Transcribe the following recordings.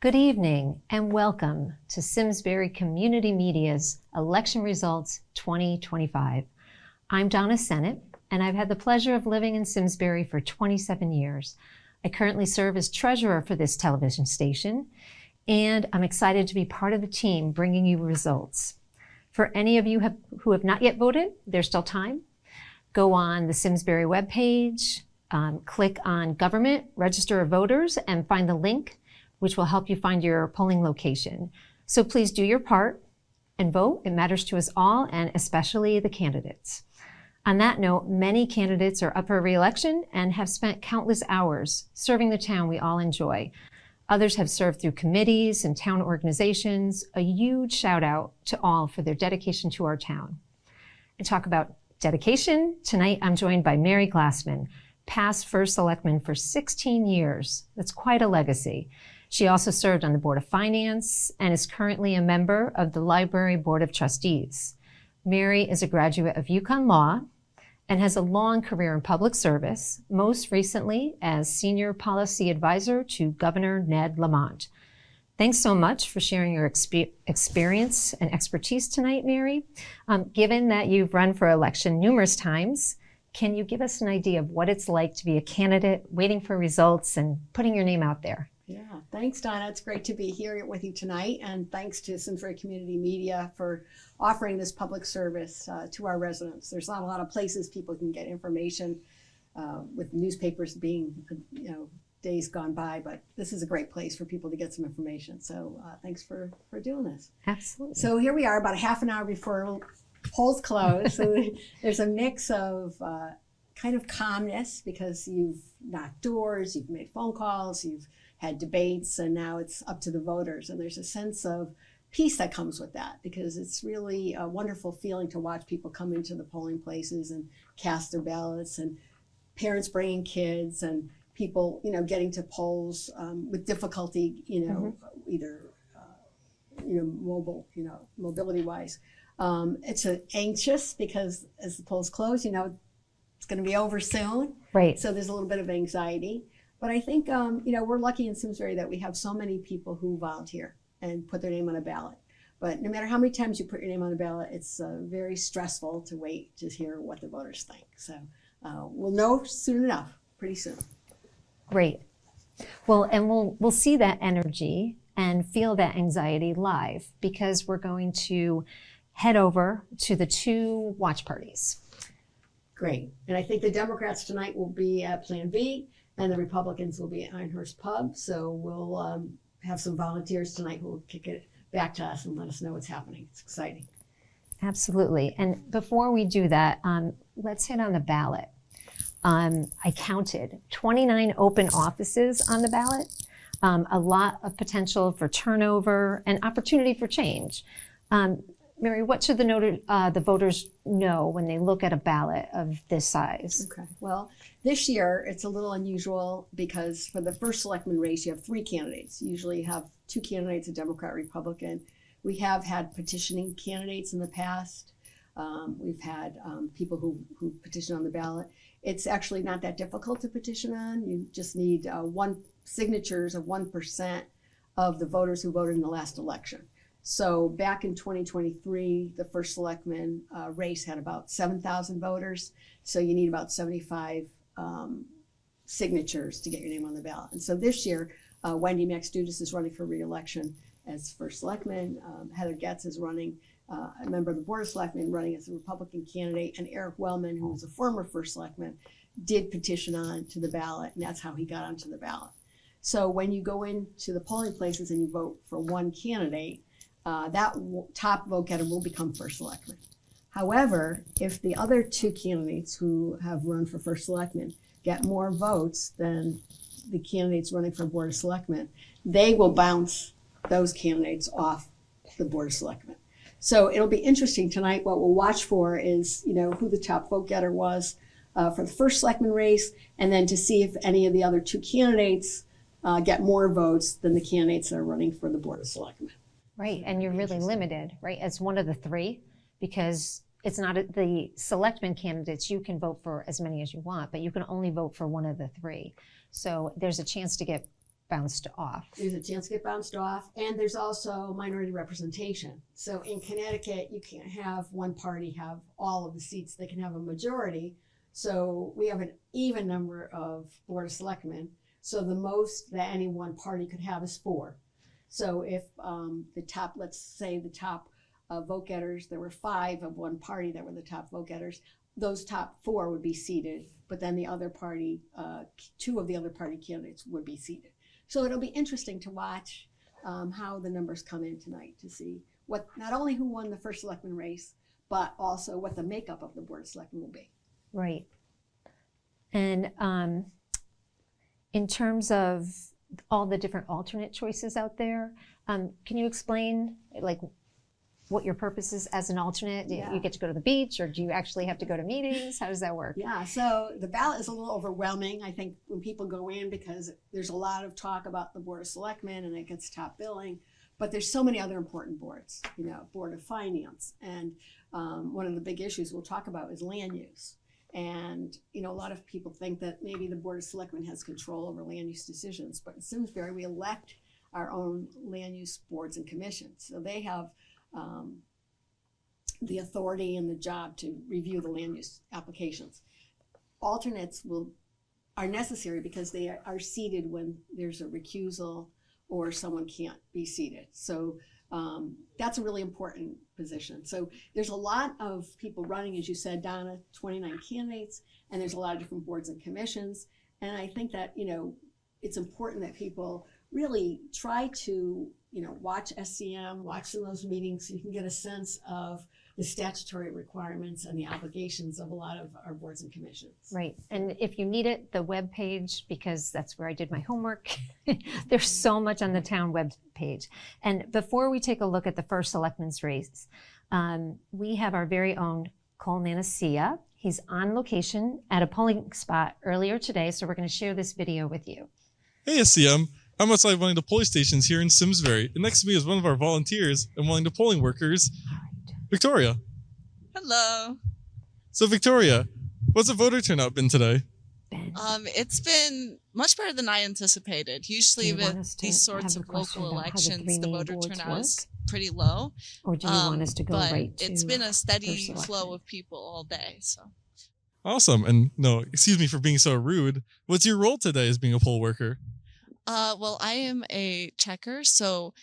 Good evening and welcome to Simsbury Community Media's Election Results 2025. I'm Donna Sennett, and I've had the pleasure of living in Simsbury for 27 years. I currently serve as treasurer for this television station, and I'm excited to be part of the team bringing you results. For any of you who have not yet voted, there's still time. Go on the Simsbury webpage, click on Government, Register of Voters, and find the link which will help you find your polling location. So please do your part and vote. It matters to us all, and especially the candidates. On that note, many candidates are up for re-election and have spent countless hours serving the town we all enjoy. Others have served through committees and town organizations. A huge shout out to all for their dedication to our town. And talk about dedication, tonight I'm joined by Mary Glassman, past First Selectman for 16 years. That's quite a legacy. She also served on the Board of Finance and is currently a member of the Library Board of Trustees. Mary is a graduate of UConn Law and has a long career in public service, most recently as Senior Policy Advisor to Governor Ned Lamont. Thanks so much for sharing your experience and expertise tonight, Mary. Given that you've run for election numerous times, can you give us an idea of what it's like to be a candidate, waiting for results, and putting your name out there? Yeah, thanks, Donna. It's great to be here with you tonight, and thanks to Simsbury Community Media for offering this public service to our residents. There's not a lot of places people can get information with newspapers being, days gone by, but this is a great place for people to get some information. So thanks for doing this. Absolutely. So here we are, about a half an hour before polls close. So there's a mix of kind of calmness because you've knocked doors, you've made phone calls, you've had debates, and now it's up to the voters. And there's a sense of peace that comes with that because it's really a wonderful feeling to watch people come into the polling places and cast their ballots, and parents bringing kids, and people, getting to polls with difficulty, either, mobility wise. It's anxious because as the polls close, it's going to be over soon. Right. So there's a little bit of anxiety. But I think, we're lucky in Simsbury that we have so many people who volunteer and put their name on a ballot. But no matter how many times you put your name on a ballot, it's very stressful to wait to hear what the voters think. So we'll know soon enough, pretty soon. Great. Well, and we'll see that energy and feel that anxiety live because we're going to head over to the two watch parties. Great. And I think the Democrats tonight will be at Plan B, and the Republicans will be at Einhurst Pub. So we'll have some volunteers tonight who will kick it back to us and let us know what's happening. It's exciting. Absolutely. And before we do that, let's hit on the ballot. I counted 29 open offices on the ballot, a lot of potential for turnover and opportunity for change. Mary, what should the voters know when they look at a ballot of this size? Okay. Well, this year it's a little unusual because for the first selectman race, you have 3 candidates. You usually have 2 candidates, a Democrat, Republican. We have had petitioning candidates in the past. We've had people who petition on the ballot. It's actually not that difficult to petition on. You just need signatures of 1% of the voters who voted in the last election. So back in 2023, the first selectman race had about 7,000 voters. So you need about 75 signatures to get your name on the ballot. And so this year, Wendy Maxdudas is running for re-election as first selectman. Heather Getz is running, a member of the Board of Selectmen, running as a Republican candidate. And Eric Wellman, who was a former first selectman, did petition on to the ballot, and that's how he got onto the ballot. So when you go into the polling places and you vote for one candidate, that top vote getter will become first selectman. However, if the other 2 candidates who have run for first selectman get more votes than the candidates running for Board of Selectmen, they will bounce those candidates off the Board of Selectmen. So it'll be interesting tonight. What we'll watch for is, who the top vote getter was for the first selectman race, and then to see if any of the other 2 candidates get more votes than the candidates that are running for the Board of Selectmen. Right, and you're really limited, right, as one of the 3, because it's not the selectman candidates. You can vote for as many as you want, but you can only vote for one of the 3. So there's a chance to get bounced off. There's a chance to get bounced off, and there's also minority representation. So in Connecticut, you can't have one party have all of the seats. They can have a majority. So we have an even number of Board of Selectmen. So the most that any one party could have is 4. So if the top, let's say the top vote getters, there were 5 of one party that were the top vote getters, those top 4 would be seated, but then the other party, 2 of the other party candidates would be seated. So it'll be interesting to watch how the numbers come in tonight to see what, not only who won the first selectman race, but also what the makeup of the Board of Selectmen will be. Right. And in terms of all the different alternate choices out there, can you explain like what your purpose is as an alternate? Do you get to go to the beach, or do you actually have to go to meetings? How does that work? Yeah, so the ballot is a little overwhelming, I think, when people go in, because there's a lot of talk about the Board of Selectmen and it gets top billing, but there's so many other important boards, Board of Finance. And one of the big issues we'll talk about is land use. And, a lot of people think that maybe the Board of Selectmen has control over land use decisions, but in Simsbury, we elect our own land use boards and commissions. So they have the authority and the job to review the land use applications. Alternates are necessary because they are seated when there's a recusal or someone can't be seated. So that's a really important position. So there's a lot of people running, as you said, Donna, 29 candidates, and there's a lot of different boards and commissions. And I think that, it's important that people really try to, watch SCM, watch some of those meetings so you can get a sense of the statutory requirements and the obligations of a lot of our boards and commissions. Right. And if you need it, the web page, because that's where I did my homework, there's so much on the town web page. And before we take a look at the first selectman's race, we have our very own Cole Manasia. He's on location at a polling spot earlier today, so we're going to share this video with you. Hey SCM, I'm outside one of the polling stations here in Simsbury, and next to me is one of our volunteers and one of the polling workers, Victoria. Hello. So Victoria, what's the voter turnout been today? It's been much better than I anticipated. Usually with these sorts of local elections, the voter turnout is pretty low. Or do you want us to go right to it's been a steady flow of people all day. So. Awesome. And no, excuse me for being so rude. What's your role today as being a poll worker? Well, I am a checker, so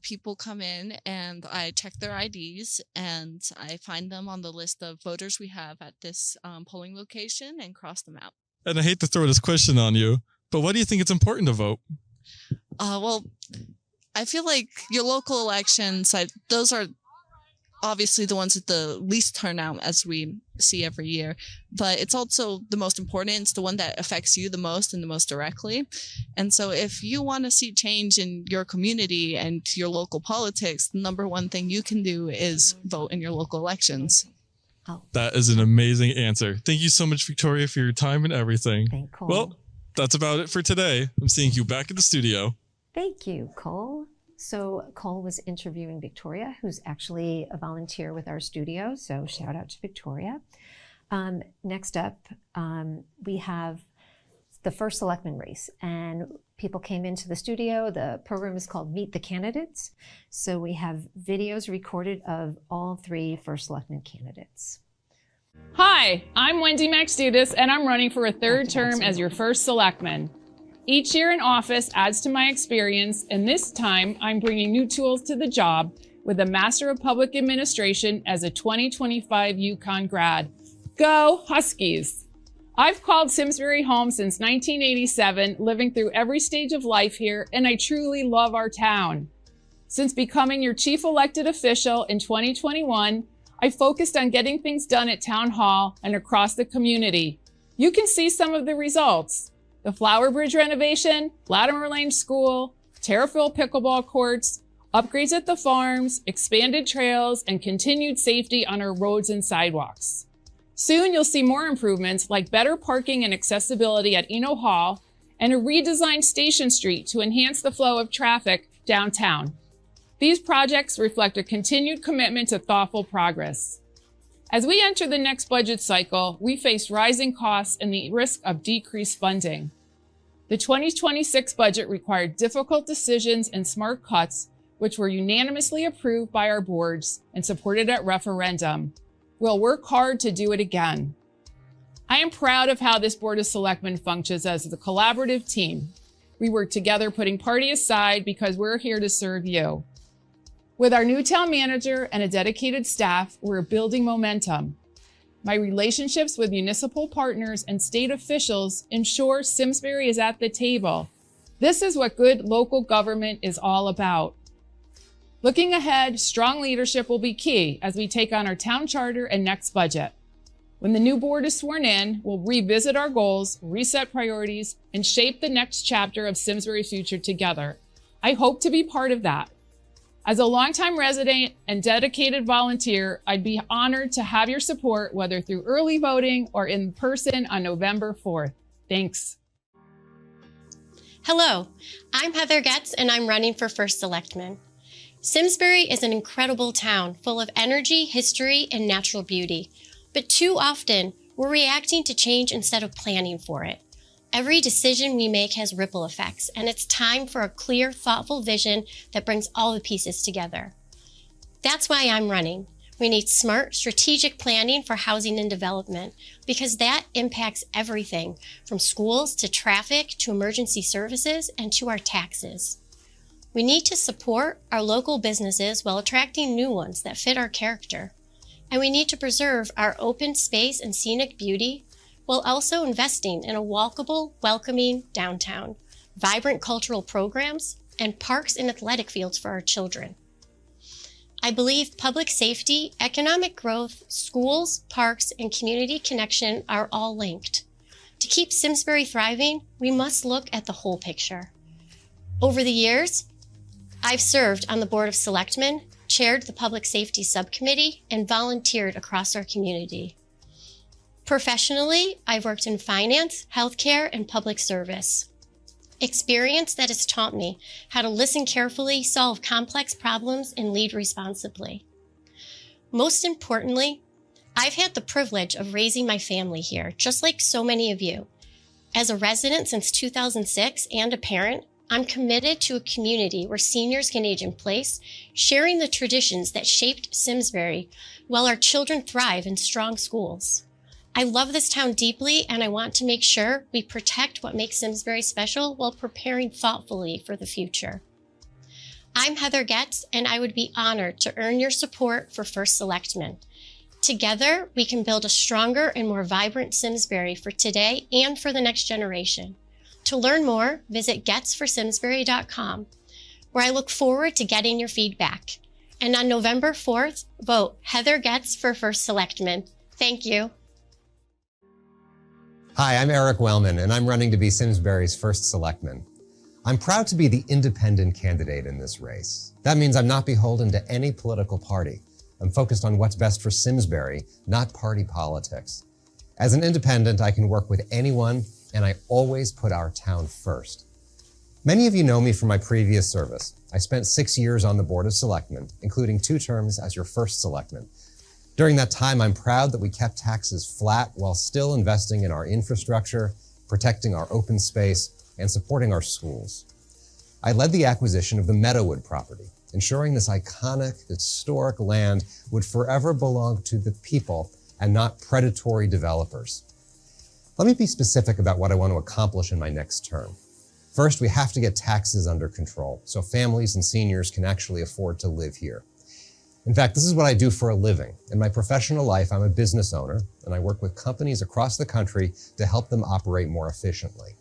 people come in and I check their IDs and I find them on the list of voters we have at this polling location and cross them out. And I hate to throw this question on you, but why do you think it's important to vote? Well, I feel like your local elections, those are obviously the ones with the least turnout, as we see every year, but it's also the most important. It's the one that affects you the most and the most directly. And so if you want to see change in your community and your local politics, the number one thing you can do is vote in your local elections. Oh. That is an amazing answer. Thank you so much, Victoria, for your time and everything. Thank Cole. Well, that's about it for today. I'm seeing you back at the studio. Thank you, Cole. So Cole was interviewing Victoria, who's actually a volunteer with our studio. So shout out to Victoria. Next up, we have the first selectman race, and people came into the studio. The program is called Meet the Candidates. So we have videos recorded of all 3 first selectman candidates. Hi, I'm Wendy Maxdudis, and I'm running for a 3rd term as your first selectman. Each year in office adds to my experience, and this time I'm bringing new tools to the job with a Master of Public Administration as a 2025 UConn grad. Go Huskies! I've called Simsbury home since 1987, living through every stage of life here, and I truly love our town. Since becoming your chief elected official in 2021, I focused on getting things done at Town Hall and across the community. You can see some of the results. The Flower Bridge renovation, Latimer Lane School, Terrafil pickleball courts, upgrades at the farms, expanded trails, and continued safety on our roads and sidewalks. Soon you'll see more improvements like better parking and accessibility at Eno Hall and a redesigned Station Street to enhance the flow of traffic downtown. These projects reflect a continued commitment to thoughtful progress. As we enter the next budget cycle, we face rising costs and the risk of decreased funding. The 2026 budget required difficult decisions and smart cuts, which were unanimously approved by our boards and supported at referendum. We'll work hard to do it again. I am proud of how this Board of Selectmen functions as a collaborative team. We work together, putting party aside, because we're here to serve you. With our new town manager and a dedicated staff, we're building momentum. My relationships with municipal partners and state officials ensure Simsbury is at the table. This is what good local government is all about. Looking ahead, strong leadership will be key as we take on our town charter and next budget. When the new board is sworn in, we'll revisit our goals, reset priorities, and shape the next chapter of Simsbury's future together. I hope to be part of that. As a longtime resident and dedicated volunteer, I'd be honored to have your support, whether through early voting or in person on November 4th. Thanks. Hello, I'm Heather Getz and I'm running for First Selectman. Simsbury is an incredible town full of energy, history, and natural beauty. But too often, we're reacting to change instead of planning for it. Every decision we make has ripple effects, and it's time for a clear, thoughtful vision that brings all the pieces together. That's why I'm running. We need smart, strategic planning for housing and development, because that impacts everything, from schools to traffic to emergency services and to our taxes. We need to support our local businesses while attracting new ones that fit our character. And we need to preserve our open space and scenic beauty while also investing in a walkable, welcoming downtown, vibrant cultural programs, and parks and athletic fields for our children. I believe public safety, economic growth, schools, parks, and community connection are all linked. To keep Simsbury thriving, we must look at the whole picture. Over the years, I've served on the Board of Selectmen, chaired the Public Safety Subcommittee, and volunteered across our community. Professionally, I've worked in finance, healthcare, and public service. Experience that has taught me how to listen carefully, solve complex problems, and lead responsibly. Most importantly, I've had the privilege of raising my family here, just like so many of you. As a resident since 2006 and a parent, I'm committed to a community where seniors can age in place, sharing the traditions that shaped Simsbury while our children thrive in strong schools. I love this town deeply, and I want to make sure we protect what makes Simsbury special while preparing thoughtfully for the future. I'm Heather Getz, and I would be honored to earn your support for First Selectman. Together, we can build a stronger and more vibrant Simsbury for today and for the next generation. To learn more, visit getsforsimsbury.com, where I look forward to getting your feedback. And on November 4th, vote Heather Getz for First Selectman. Thank you. Hi, I'm Eric Wellman, and I'm running to be Simsbury's First Selectman. I'm proud to be the independent candidate in this race. That means I'm not beholden to any political party. I'm focused on what's best for Simsbury, not party politics. As an independent, I can work with anyone, and I always put our town first. Many of you know me from my previous service. I spent 6 years on the Board of Selectmen, including 2 terms as your first selectman. During that time, I'm proud that we kept taxes flat while still investing in our infrastructure, protecting our open space, and supporting our schools. I led the acquisition of the Meadowood property, ensuring this iconic, historic land would forever belong to the people and not predatory developers. Let me be specific about what I want to accomplish in my next term. First, we have to get taxes under control so families and seniors can actually afford to live here. In fact, this is what I do for a living. In my professional life, I'm a business owner, and I work with companies across the country to help them operate more efficiently.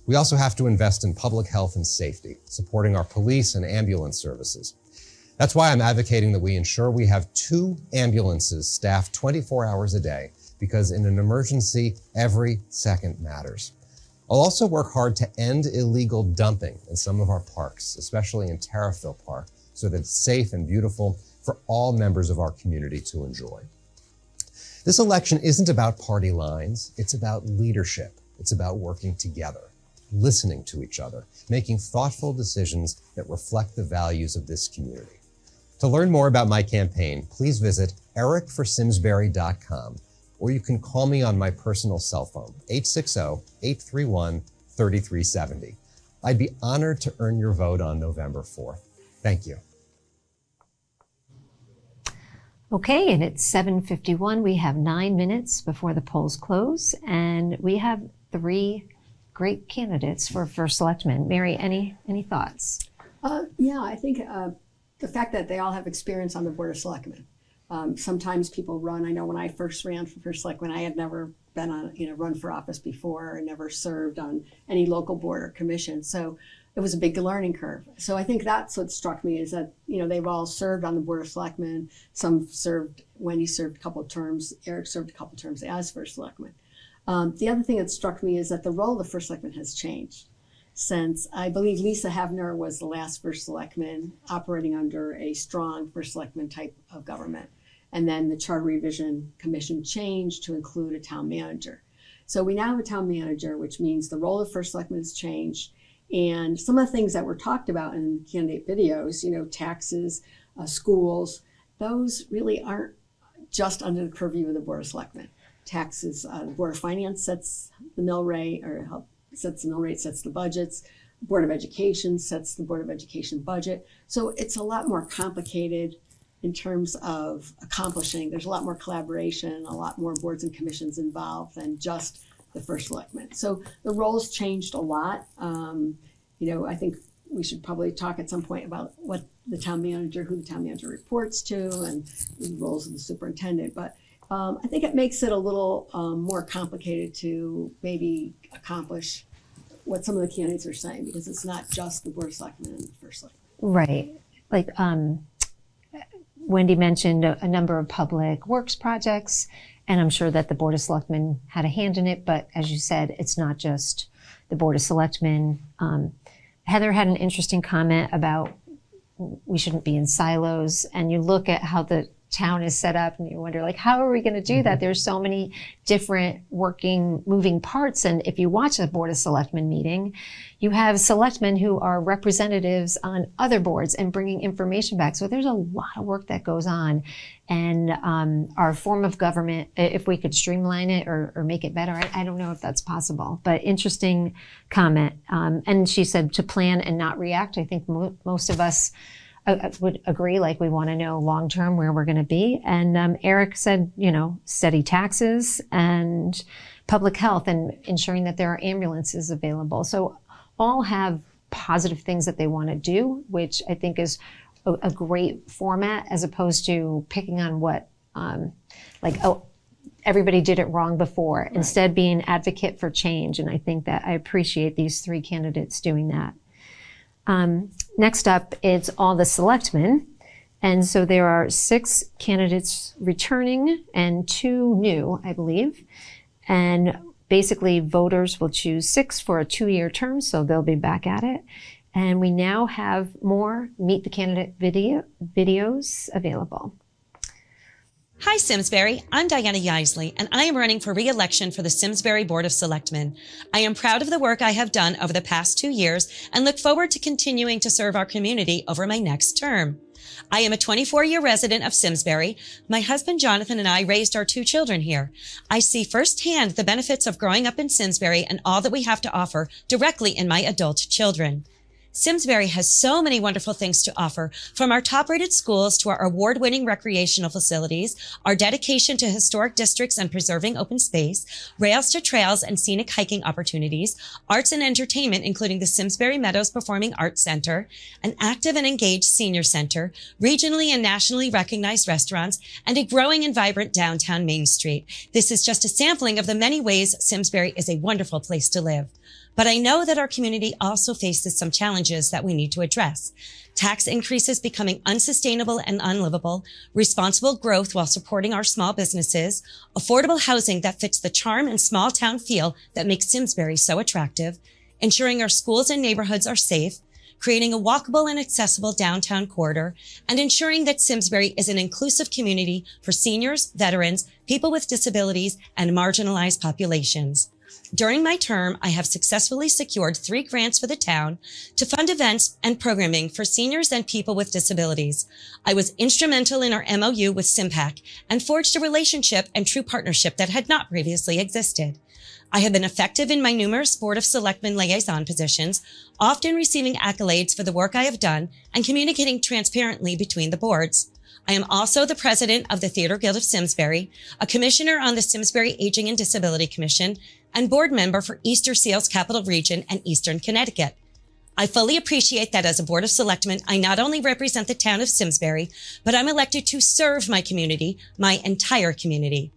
We also have to invest in public health and safety, supporting our police and ambulance services. That's why I'm advocating that we ensure we have 2 ambulances staffed 24 hours a day, because in an emergency, every second matters. I'll also work hard to end illegal dumping in some of our parks, especially in Terriffill Park, so that it's safe and beautiful for all members of our community to enjoy. This election isn't about party lines, it's about leadership. It's about working together, listening to each other, making thoughtful decisions that reflect the values of this community. To learn more about my campaign, please visit ericforsimsbury.com, or you can call me on my personal cell phone, 860-831-3888. 3370. I'd be honored to earn your vote on November 4th. Thank you. Okay, and it's 7:51. We have 9 minutes before the polls close, and we have 3 great candidates for first selectman. Mary, any thoughts? Yeah, I think the fact that they all have experience on the Board of Selectmen. Sometimes people run. I know when I first ran for first selectman, I had never been on, run for office before, and never served on any local board or commission. So it was a big learning curve. So I think that's what struck me, is that, they've all served on the Board of Selectmen. Some served, Wendy served a couple of terms, Eric served a couple of terms as first selectman. The other thing that struck me is that the role of the first selectman has changed since, I believe, Lisa Havner was the last first selectman operating under a strong first selectman type of government. And then the Charter Revision Commission changed to include a town manager. So we now have a town manager, which means the role of first selectman has changed. And some of the things that were talked about in candidate videos, taxes, schools, those really aren't just under the purview of the Board of Selectmen. Taxes, the Board of Finance sets the mill rate, sets the budgets. Board of Education sets the Board of Education budget. So it's a lot more complicated in terms of accomplishing. There's a lot more collaboration, a lot more boards and commissions involved than just the first selectman. So the roles changed a lot. I think we should probably talk at some point about what who the town manager reports to, and the roles of the superintendent. But I think it makes it a little more complicated to maybe accomplish what some of the candidates are saying, because it's not just the Board of Selectmen and the first selectman. Right. Like Wendy mentioned a number of public works projects, and I'm sure that the Board of Selectmen had a hand in it, but as you said, it's not just the Board of Selectmen. Heather had an interesting comment about we shouldn't be in silos, and you look at how the town is set up and you wonder, how are we going to do that? There's so many different moving parts. And if you watch a Board of Selectmen meeting, you have selectmen who are representatives on other boards and bringing information back. So there's a lot of work that goes on. And our form of government, if we could streamline it or make it better, I don't know if that's possible. But interesting comment. And she said to plan and not react. I think most of us would agree, we want to know long-term where we're going to be. And Eric said, steady taxes and public health and ensuring that there are ambulances available. So all have positive things that they want to do, which I think is a great format, as opposed to picking on what, everybody did it wrong before. Right. Instead, being an advocate for change. And I think that I appreciate these 3 candidates doing that. Next up, it's all the selectmen. And so there are 6 candidates returning and 2 new, I believe. And basically voters will choose 6 for a 2-year term, so they'll be back at it. And we now have more Meet the Candidate videos available. Hi, Simsbury. I'm Diana Yaisley, and I am running for re-election for the Simsbury Board of Selectmen. I am proud of the work I have done over the past 2 years and look forward to continuing to serve our community over my next term. I am a 24-year resident of Simsbury. My husband Jonathan and I raised our 2 children here. I see firsthand the benefits of growing up in Simsbury and all that we have to offer directly in my adult children. Simsbury has so many wonderful things to offer, from our top-rated schools to our award-winning recreational facilities, our dedication to historic districts and preserving open space, rails to trails and scenic hiking opportunities, arts and entertainment, including the Simsbury Meadows Performing Arts Center, an active and engaged senior center, regionally and nationally recognized restaurants, and a growing and vibrant downtown Main Street. This is just a sampling of the many ways Simsbury is a wonderful place to live. But I know that our community also faces some challenges that we need to address. Tax increases becoming unsustainable and unlivable, responsible growth while supporting our small businesses, affordable housing that fits the charm and small town feel that makes Simsbury so attractive, ensuring our schools and neighborhoods are safe, creating a walkable and accessible downtown corridor, and ensuring that Simsbury is an inclusive community for seniors, veterans, people with disabilities, and marginalized populations. During my term, I have successfully secured 3 grants for the town to fund events and programming for seniors and people with disabilities. I was instrumental in our MOU with SIMPAC and forged a relationship and true partnership that had not previously existed. I have been effective in my numerous Board of Selectmen liaison positions, often receiving accolades for the work I have done and communicating transparently between the boards. I am also the president of the Theater Guild of Simsbury, a commissioner on the Simsbury Aging and Disability Commission, and board member for Easter Seals Capital Region and Eastern Connecticut. I fully appreciate that as a Board of Selectmen, I not only represent the town of Simsbury, but I'm elected to serve my community, my entire community.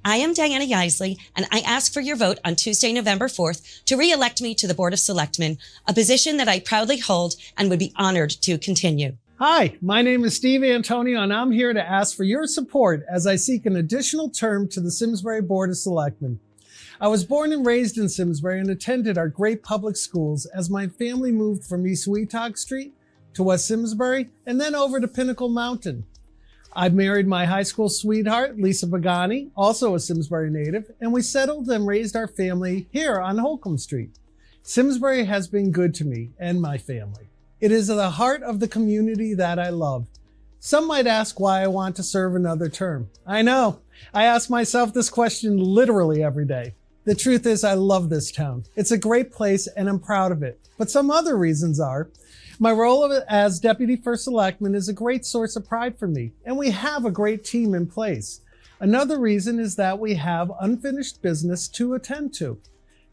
I am Diana Yeisley, and I ask for your vote on Tuesday, November 4th to re-elect me to the Board of Selectmen, a position that I proudly hold and would be honored to continue. Hi, my name is Steve Antonio, and I'm here to ask for your support as I seek an additional term to the Simsbury Board of Selectmen. I was born and raised in Simsbury and attended our great public schools as my family moved from East Weetach Street to West Simsbury and then over to Pinnacle Mountain. I married my high school sweetheart, Lisa Pagani, also a Simsbury native, and we settled and raised our family here on Holcomb Street. Simsbury has been good to me and my family. It is the heart of the community that I love. Some might ask why I want to serve another term. I know, I ask myself this question literally every day. The truth is I love this town. It's a great place and I'm proud of it. But some other reasons are, my role as Deputy First Selectman is a great source of pride for me, and we have a great team in place. Another reason is that we have unfinished business to attend to.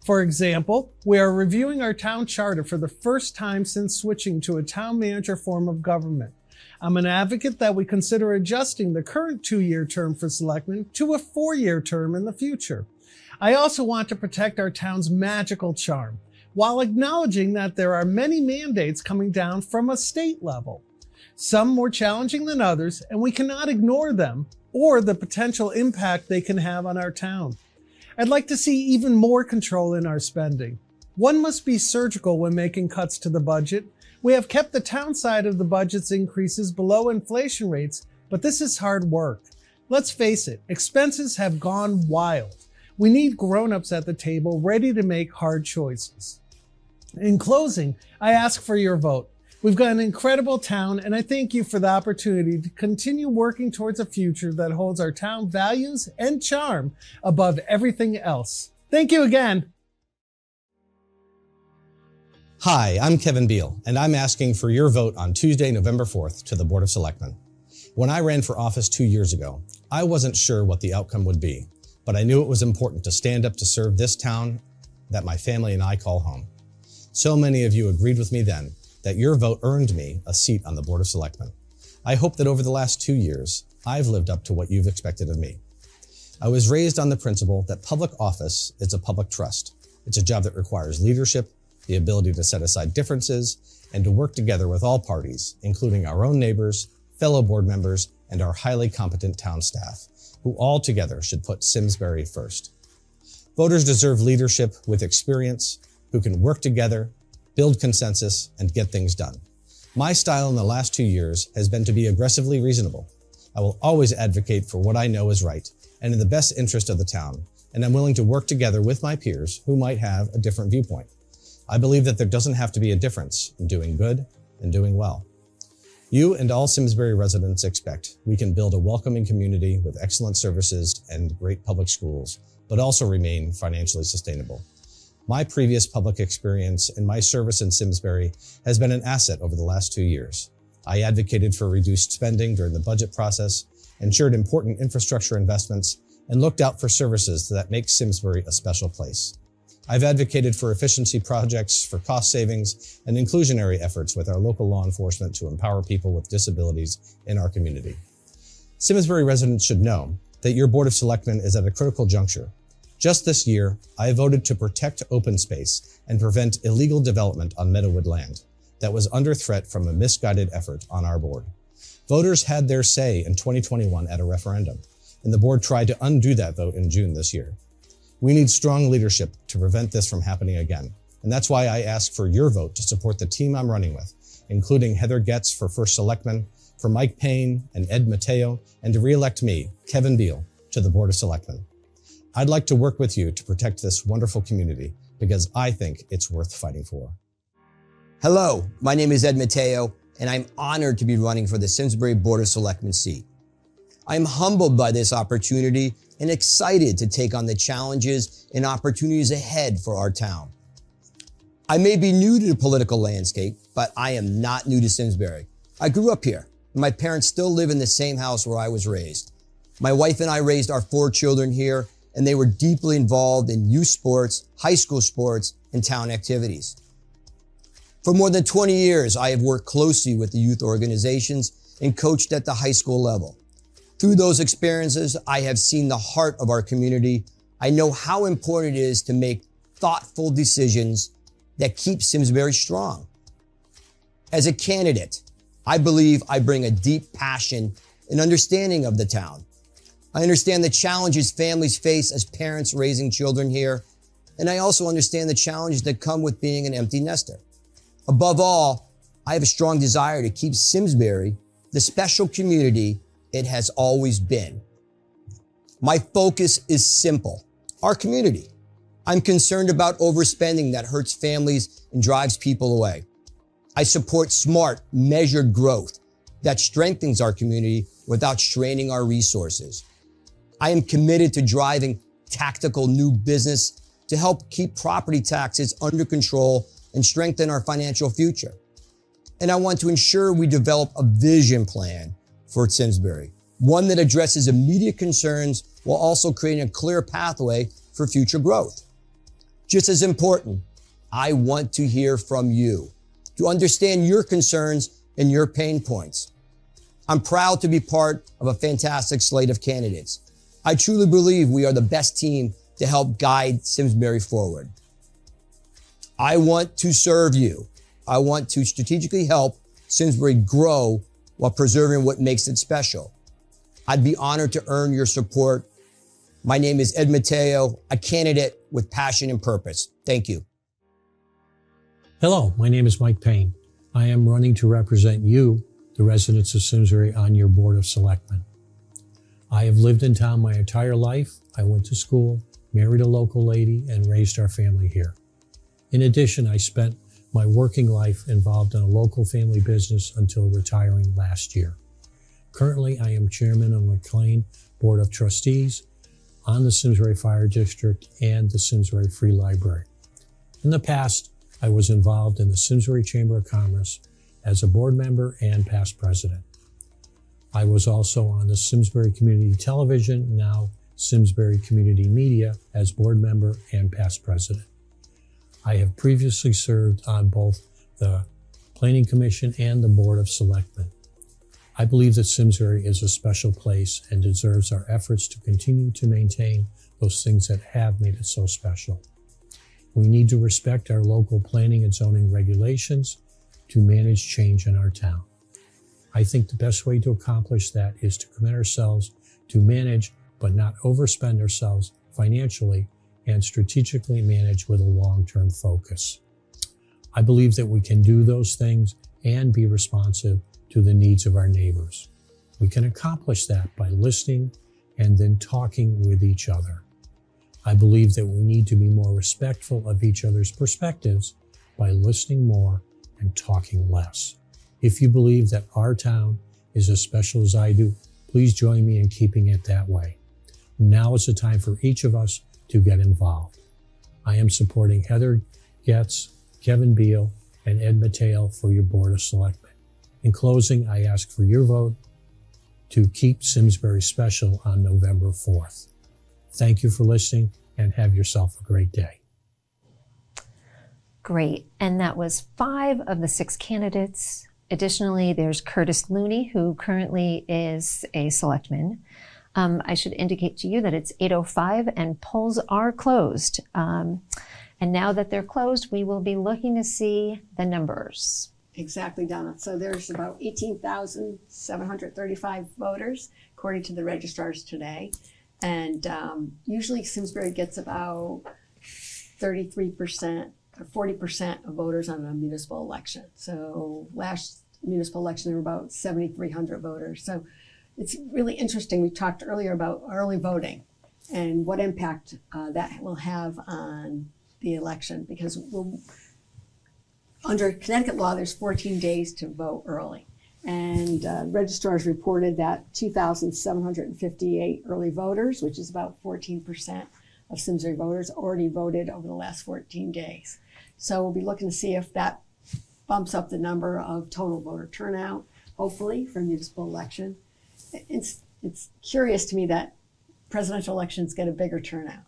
For example, we are reviewing our town charter for the first time since switching to a town manager form of government. I'm an advocate that we consider adjusting the current 2-year term for selectmen to a 4-year term in the future. I also want to protect our town's magical charm, while acknowledging that there are many mandates coming down from a state level. Some more challenging than others, and we cannot ignore them or the potential impact they can have on our town. I'd like to see even more control in our spending. One must be surgical when making cuts to the budget. We have kept the town side of the budget's increases below inflation rates, but this is hard work. Let's face it, expenses have gone wild. We need grown-ups at the table ready to make hard choices. In closing, I ask for your vote. We've got an incredible town, and I thank you for the opportunity to continue working towards a future that holds our town values and charm above everything else. Thank you again. Hi, I'm Kevin Beal, and I'm asking for your vote on Tuesday, November 4th to the Board of Selectmen. When I ran for office 2 years ago, I wasn't sure what the outcome would be, but I knew it was important to stand up to serve this town that my family and I call home. So many of you agreed with me then that your vote earned me a seat on the Board of Selectmen. I hope that over the last 2 years, I've lived up to what you've expected of me. I was raised on the principle that public office is a public trust. It's a job that requires leadership, the ability to set aside differences, and to work together with all parties, including our own neighbors, fellow board members, and our highly competent town staff, who all together should put Simsbury first. Voters deserve leadership with experience, who can work together, build consensus, and get things done. My style in the last 2 years has been to be aggressively reasonable. I will always advocate for what I know is right and in the best interest of the town, and I'm willing to work together with my peers who might have a different viewpoint. I believe that there doesn't have to be a difference in doing good and doing well. You and all Simsbury residents expect we can build a welcoming community with excellent services and great public schools, but also remain financially sustainable. My previous public experience and my service in Simsbury has been an asset over the last 2 years. I advocated for reduced spending during the budget process, ensured important infrastructure investments, and looked out for services that make Simsbury a special place. I've advocated for efficiency projects, for cost savings, and inclusionary efforts with our local law enforcement to empower people with disabilities in our community. Simsbury residents should know that your Board of Selectmen is at a critical juncture. Just this year, I voted to protect open space and prevent illegal development on Meadowood land that was under threat from a misguided effort on our board. Voters had their say in 2021 at a referendum, and the board tried to undo that vote in June this year. We need strong leadership to prevent this from happening again, and that's why I ask for your vote to support the team I'm running with, including Heather Getz for First Selectman, for Mike Payne and Ed Mateo, and to re-elect me, Kevin Beal, to the Board of Selectmen. I'd like to work with you to protect this wonderful community because I think it's worth fighting for. Hello, my name is Ed Mateo, and I'm honored to be running for the Simsbury Board of Selectmen seat. I'm humbled by this opportunity and excited to take on the challenges and opportunities ahead for our town. I may be new to the political landscape, but I am not new to Simsbury. I grew up here, and my parents still live in the same house where I was raised. My wife and I raised our 4 children here, and they were deeply involved in youth sports, high school sports, and town activities. For more than 20 years, I have worked closely with the youth organizations and coached at the high school level. Through those experiences, I have seen the heart of our community. I know how important it is to make thoughtful decisions that keep Simsbury strong. As a candidate, I believe I bring a deep passion and understanding of the town. I understand the challenges families face as parents raising children here, and I also understand the challenges that come with being an empty nester. Above all, I have a strong desire to keep Simsbury the special community it has always been. My focus is simple: our community. I'm concerned about overspending that hurts families and drives people away. I support smart, measured growth that strengthens our community without straining our resources. I am committed to driving tactical new business to help keep property taxes under control and strengthen our financial future. And I want to ensure we develop a vision plan for Simsbury, one that addresses immediate concerns while also creating a clear pathway for future growth. Just as important, I want to hear from you, to understand your concerns and your pain points. I'm proud to be part of a fantastic slate of candidates. I truly believe we are the best team to help guide Simsbury forward. I want to serve you. I want to strategically help Simsbury grow while preserving what makes it special. I'd be honored to earn your support. My name is Ed Mateo, a candidate with passion and purpose. Thank you. Hello, my name is Mike Payne. I am running to represent you, the residents of Simsbury, on your Board of Selectmen. I have lived in town my entire life. I went to school, married a local lady, and raised our family here. In addition, I spent my working life involved in a local family business until retiring last year. Currently, I am chairman of McLean Board of Trustees on the Simsbury Fire District and the Simsbury Free Library. In the past, I was involved in the Simsbury Chamber of Commerce as a board member and past president. I was also on the Simsbury Community Television, now Simsbury Community Media, as board member and past president. I have previously served on both the Planning Commission and the Board of Selectmen. I believe that Simsbury is a special place and deserves our efforts to continue to maintain those things that have made it so special. We need to respect our local planning and zoning regulations to manage change in our town. I think the best way to accomplish that is to commit ourselves to manage but not overspend ourselves financially and strategically manage with a long-term focus. I believe that we can do those things and be responsive to the needs of our neighbors. We can accomplish that by listening and then talking with each other. I believe that we need to be more respectful of each other's perspectives by listening more and talking less. If you believe that our town is as special as I do, please join me in keeping it that way. Now is the time for each of us to get involved. I am supporting Heather Getz, Kevin Beal, and Ed Mateo for your Board of Selectmen. In closing, I ask for your vote to keep Simsbury special on November 4th. Thank you for listening and have yourself a great day. Great. And that was 5 of the 6 candidates. Additionally, there's Curtis Looney, who currently is a selectman. I should indicate to you that it's 8:05 and polls are closed. And now that they're closed, we will be looking to see the numbers. Exactly, Donna. So there's about 18,735 voters, according to the registrars today. And usually Simsbury gets about 33% or 40% of voters on a municipal election. So last municipal election, there were about 7,300 voters. So it's really interesting. We talked earlier about early voting. and what impact that will have on the election, because under Connecticut law, there's 14 days to vote early. And registrars reported that 2,758 early voters, which is about 14% of Simsbury voters, already voted over the last 14 days. So we'll be looking to see if that bumps up the number of total voter turnout, hopefully, for a municipal election. It's curious to me that presidential elections get a bigger turnout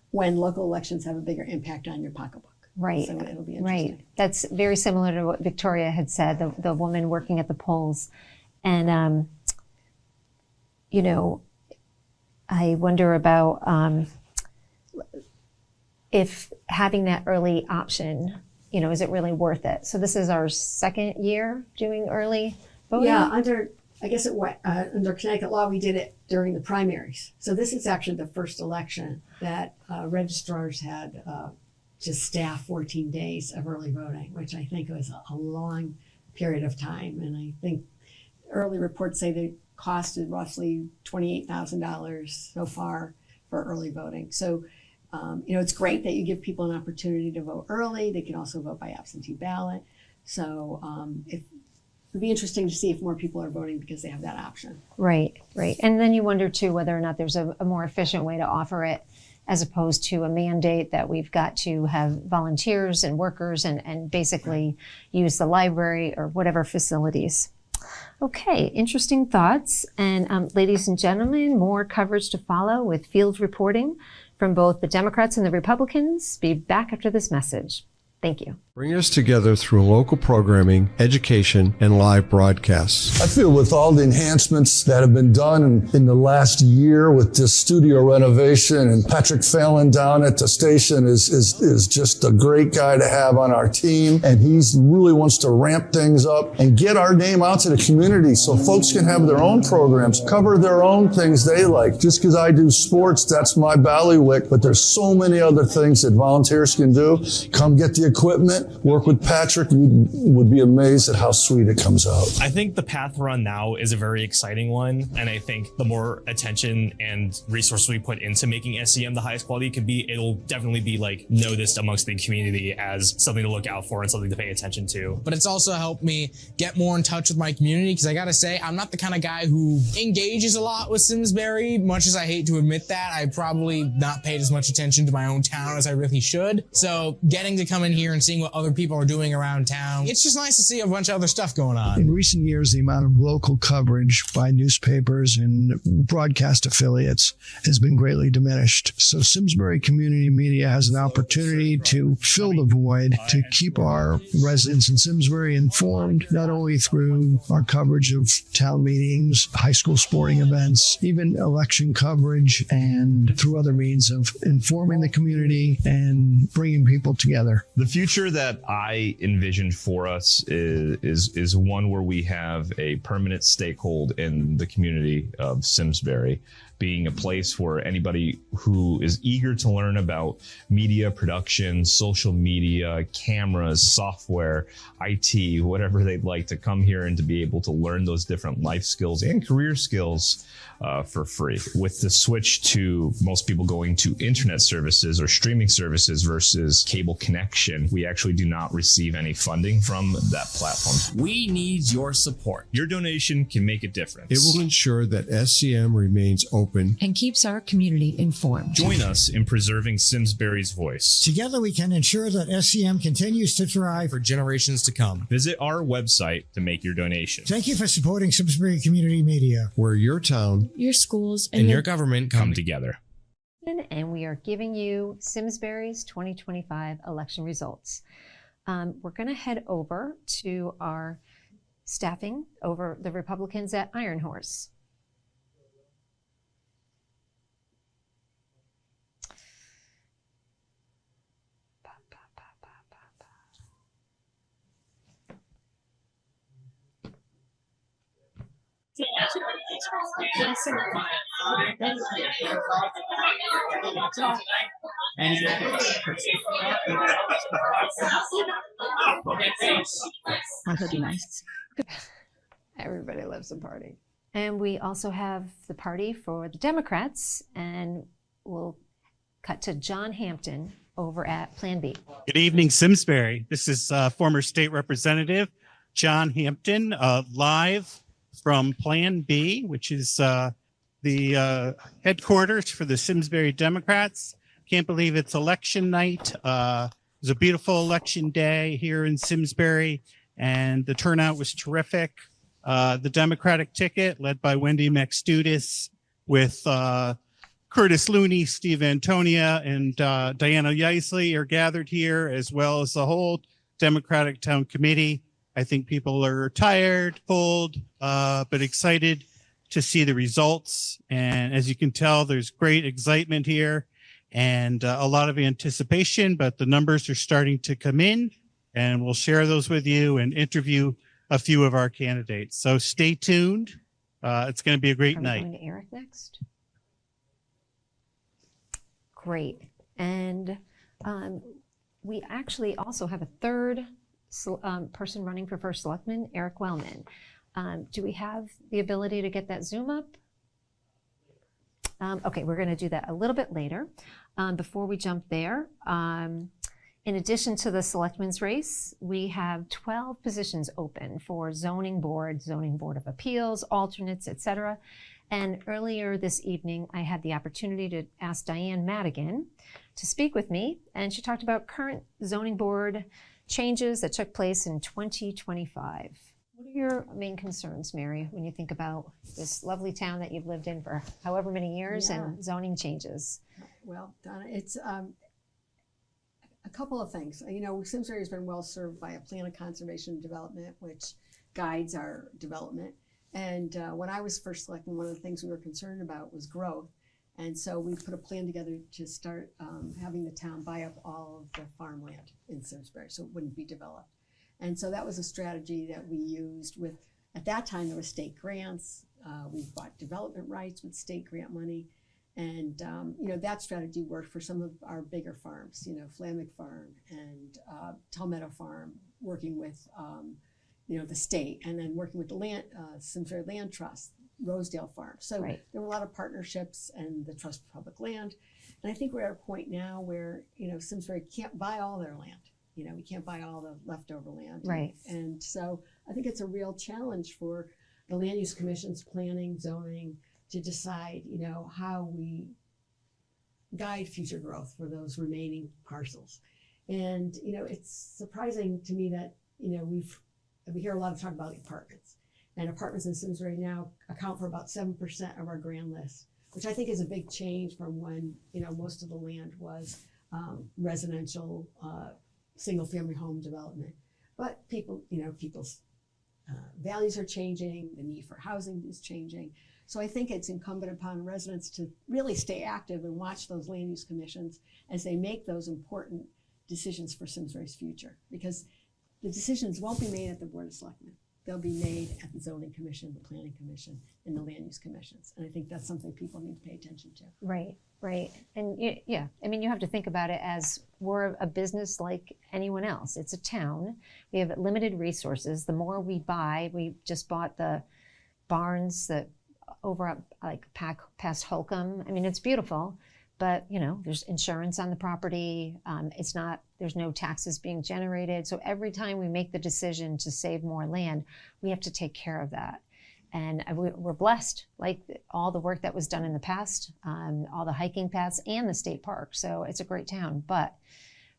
when local elections have a bigger impact on your pocketbook. Right. So it'll be interesting. Right. That's very similar to what Victoria had said, the woman working at the polls. And, you know, I wonder about if having that early option, you know, is it really worth it? So this is our second year doing early voting? Yeah, under Connecticut law, we did it during the primaries. So this is actually the first election that registrars had to staff 14 days of early voting, which I think was a long period of time. And I think early reports say they costed roughly $28,000 so far for early voting. So, you know, it's great that you give people an opportunity to vote early. They can also vote by absentee ballot. So it'd be interesting to see if more people are voting because they have that option. Right, right. And then you wonder too whether or not there's a more efficient way to offer it, as opposed to a mandate that we've got to have volunteers and workers and basically use the library or whatever facilities. Okay, interesting thoughts. And ladies and gentlemen, more coverage to follow with field reporting from both the Democrats and the Republicans. Be back after this message. Thank you. Bring us together through local programming, education, and live broadcasts. I feel with all the enhancements that have been done in the last year with this studio renovation, and Patrick Phelan down at the station is just a great guy to have on our team. And he's really wants to ramp things up and get our name out to the community so folks can have their own programs, cover their own things they like. Just because I do sports, that's my bailiwick, but there's so many other things that volunteers can do. Come get the equipment. Work with Patrick. You would be amazed at how sweet it comes out. I think the path we're on now is a very exciting one. And I think the more attention and resources we put into making SEM the highest quality it could be, it'll definitely be like noticed amongst the community as something to look out for and something to pay attention to. But it's also helped me get more in touch with my community, because I gotta say, I'm not the kind of guy who engages a lot with Simsbury. Much as I hate to admit that, I probably not paid as much attention to my own town as I really should. So getting to come in here and seeing what other people are doing around town, it's just nice to see a bunch of other stuff going on. In recent years, the amount of local coverage by newspapers and broadcast affiliates has been greatly diminished. So Simsbury Community Media has an opportunity to fill the void, to keep our residents in Simsbury informed, not only through our coverage of town meetings, high school sporting events, even election coverage, and through other means of informing the community and bringing people together. The future that I envisioned for us is one where we have a permanent stakehold in the community of Simsbury, being a place where anybody who is eager to learn about media production, social media, cameras, software, IT, whatever they'd like, to come here and to be able to learn those different life skills and career skills for free. With the switch to most people going to internet services or streaming services versus cable connection, we actually do not receive any funding from that platform. We need your support. Your donation can make a difference. It will ensure that SCM remains open and keeps our community informed. Join us in preserving Simsbury's voice. Together we can ensure that SCM continues to thrive for generations to come. Visit our website to make your donation. Thank you for supporting Simsbury Community Media, where your town, your schools, and your government come together. And we are giving you Simsbury's 2025 election results. We're going to head over to our staffing over the Republicans at Iron Horse. That'd be nice. Everybody loves a party. And we also have the party for the Democrats, and we'll cut to John Hampton over at Plan B. Good evening, Simsbury. This is former state representative John Hampton, live from Plan B, which is the headquarters for the Simsbury Democrats. Can't believe it's election night. It was a beautiful election day here in Simsbury, and the turnout was terrific. The Democratic ticket, led by Wendy Maxtudis, with Curtis Looney, Steve Antonia, and Diana Yaisley are gathered here, as well as the whole Democratic Town Committee. I think people are tired, pulled, but excited to see the results. And as you can tell, there's great excitement here and a lot of anticipation, but the numbers are starting to come in, and we'll share those with you and interview a few of our candidates. So stay tuned. It's going to be a great night. Going to Eric next. Great. And we actually also have a third person running for first selectman, Eric Wellman. Do we have the ability to get that Zoom up? Okay, we're going to do that a little bit later. Before we jump there, in addition to the selectmen's race, we have 12 positions open for zoning board of appeals, alternates, etc. And earlier this evening, I had the opportunity to ask Diane Madigan to speak with me, and she talked about current zoning board changes that took place in 2025. What are your main concerns, Mary, when you think about this lovely town that you've lived in for however many years and zoning changes? Well, Donna, it's a couple of things. You know, Simsbury has been well served by a plan of conservation and development, which guides our development. And when I was first selected, one of the things we were concerned about was growth. And so we put a plan together to start having the town buy up all of the farmland in Simsbury so it wouldn't be developed. And so that was a strategy that we used with, at that time there was state grants. We bought development rights with state grant money. And, you know, that strategy worked for some of our bigger farms, you know, Flammick Farm and Palmetto Farm, working with, you know, the state, and then working with the land, Simsbury Land Trust, Rosedale Farm. So there were a lot of partnerships and the Trust for Public Land. And I think we're at a point now where, you know, Simsbury can't buy all their land. You know, we can't buy all the leftover land. Right. And so I think it's a real challenge for the land use commissions, planning, zoning, to decide, you know, how we guide future growth for those remaining parcels. And, you know, it's surprising to me that, you know, we hear a lot of talk about the apartments. And apartments in Simsbury now account for about 7% of our grand list, which I think is a big change from when, you know, most of the land was residential, single-family home development. But people, you know, people's values are changing, the need for housing is changing. So I think it's incumbent upon residents to really stay active and watch those land use commissions as they make those important decisions for Simsbury's future. Because the decisions won't be made at the Board of Selectmen. They'll be made at the Zoning Commission, the Planning Commission, and the Land Use Commissions. And I think that's something people need to pay attention to. Right, right. And yeah, I mean, you have to think about it as we're a business like anyone else. It's a town. We have limited resources. The more we buy, we just bought the barns that over up like past Holcomb. I mean, it's beautiful, but you know, there's insurance on the property. There's no taxes being generated. So every time we make the decision to save more land, we have to take care of that. And we're blessed, like all the work that was done in the past, all the hiking paths and the state park. So it's a great town, but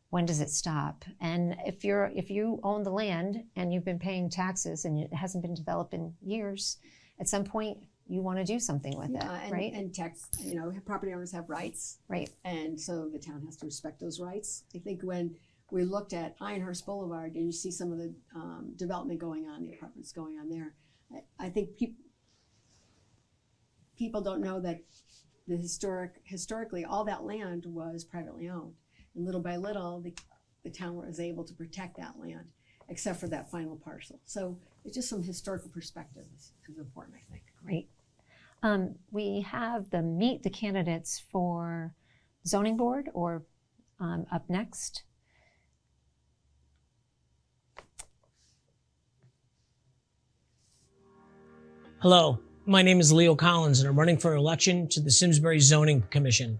when does it stop? And if you own the land and you've been paying taxes and it hasn't been developed in years, at some point you want to do something with it, right? And tax, you know, property owners have rights. Right. And so the town has to respect those rights. I think when we looked at Pinehurst Boulevard and you see some of the development going on, the apartments going on there, I think people don't know that historically all that land was privately owned. And little by little, the town was able to protect that land, except for that final parcel. So it's just some historical perspective is important, I think. Great. We have the meet the candidates for zoning board or up next. Hello, my name is Leo Collins and I'm running for election to the Simsbury Zoning Commission.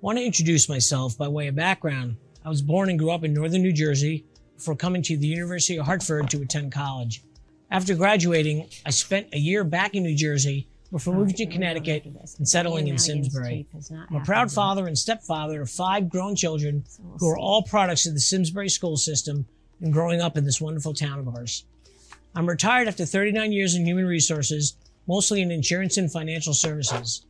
want to introduce myself by way of background. I was born and grew up in northern New Jersey before coming to the University of Hartford to attend college. After graduating, I spent a year back in New Jersey before moving to Connecticut and settling in Simsbury. I'm a proud father and stepfather of 5 grown children who are all products of the Simsbury school system and growing up in this wonderful town of ours. I'm retired after 39 years in human resources, mostly in insurance and financial services.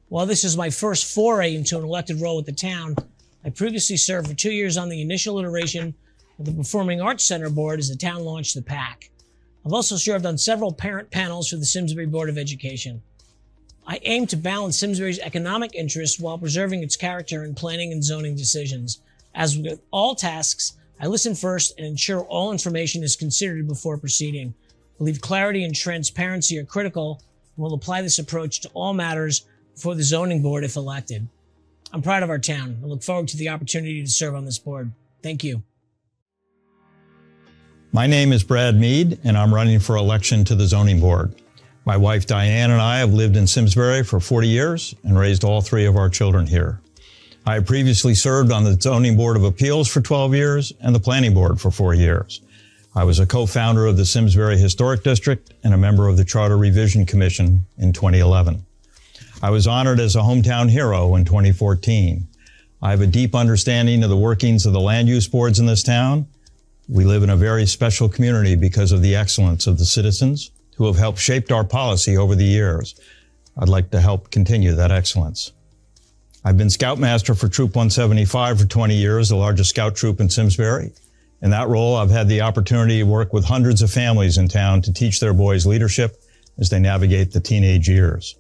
While this is my first foray into an elected role with the town, I previously served for 2 years on the initial iteration of the Performing Arts Center Board as the town launched the PAC. I've also served on several parent panels for the Simsbury Board of Education. I aim to balance Simsbury's economic interests while preserving its character in planning and zoning decisions. As with all tasks, I listen first and ensure all information is considered before proceeding. I believe clarity and transparency are critical and will apply this approach to all matters before the zoning board if elected. I'm proud of our town. I look forward to the opportunity to serve on this board. Thank you. My name is Brad Mead, and I'm running for election to the zoning board. My wife Diane and I have lived in Simsbury for 40 years and raised all 3 of our children here. I have previously served on the Zoning Board of Appeals for 12 years and the Planning Board for 4 years. I was a co-founder of the Simsbury Historic District and a member of the Charter Revision Commission in 2011. I was honored as a hometown hero in 2014. I have a deep understanding of the workings of the land use boards in this town. We live in a very special community because of the excellence of the citizens who have helped shape our policy over the years. I'd like to help continue that excellence. I've been Scoutmaster for Troop 175 for 20 years, the largest scout troop in Simsbury. In that role, I've had the opportunity to work with hundreds of families in town to teach their boys leadership as they navigate the teenage years.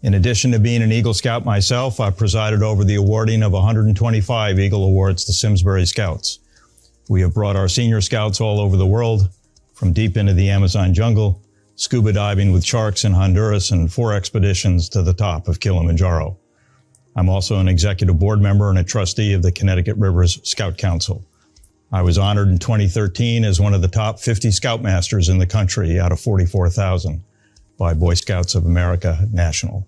In addition to being an Eagle Scout myself, I've presided over the awarding of 125 Eagle Awards to Simsbury Scouts. We have brought our senior scouts all over the world, from deep into the Amazon jungle, scuba diving with sharks in Honduras, and 4 expeditions to the top of Kilimanjaro. I'm also an executive board member and a trustee of the Connecticut Rivers Scout Council. I was honored in 2013 as one of the top 50 Scoutmasters in the country out of 44,000 by Boy Scouts of America National.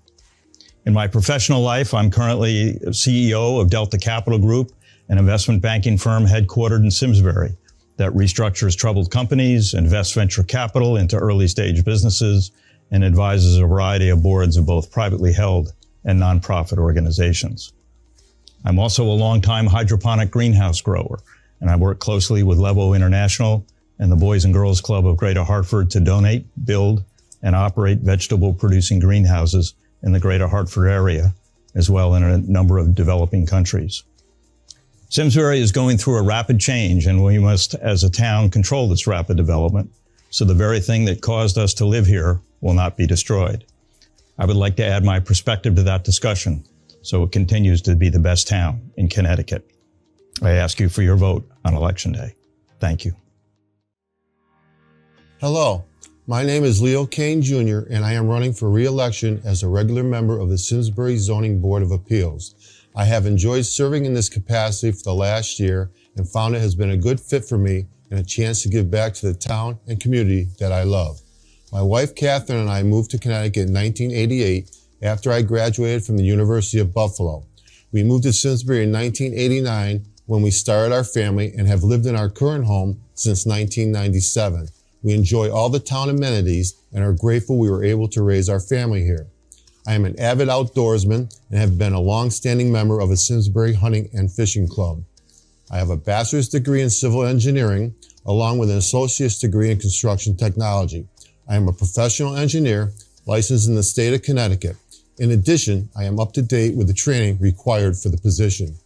In my professional life, I'm currently CEO of Delta Capital Group, an investment banking firm headquartered in Simsbury that restructures troubled companies, invests venture capital into early-stage businesses, and advises a variety of boards of both privately held and nonprofit organizations. I'm also a longtime hydroponic greenhouse grower, and I work closely with Levo International and the Boys and Girls Club of Greater Hartford to donate, build, and operate vegetable-producing greenhouses in the Greater Hartford area, as well in a number of developing countries. Simsbury is going through a rapid change, and we must, as a town, control this rapid development, so the very thing that caused us to live here will not be destroyed. I would like to add my perspective to that discussion, so it continues to be the best town in Connecticut. I ask you for your vote on Election Day. Thank you. Hello, my name is Leo Kane Jr., and I am running for re-election as a regular member of the Simsbury Zoning Board of Appeals. I have enjoyed serving in this capacity for the last year and found it has been a good fit for me and a chance to give back to the town and community that I love. My wife Catherine and I moved to Connecticut in 1988 after I graduated from the University of Buffalo. We moved to Simsbury in 1989 when we started our family and have lived in our current home since 1997. We enjoy all the town amenities and are grateful we were able to raise our family here. I am an avid outdoorsman and have been a long-standing member of a Simsbury hunting and fishing club. I have a bachelor's degree in civil engineering, along with an associate's degree in construction technology. I am a professional engineer licensed in the state of Connecticut. In addition, I am up to date with the training required for the position.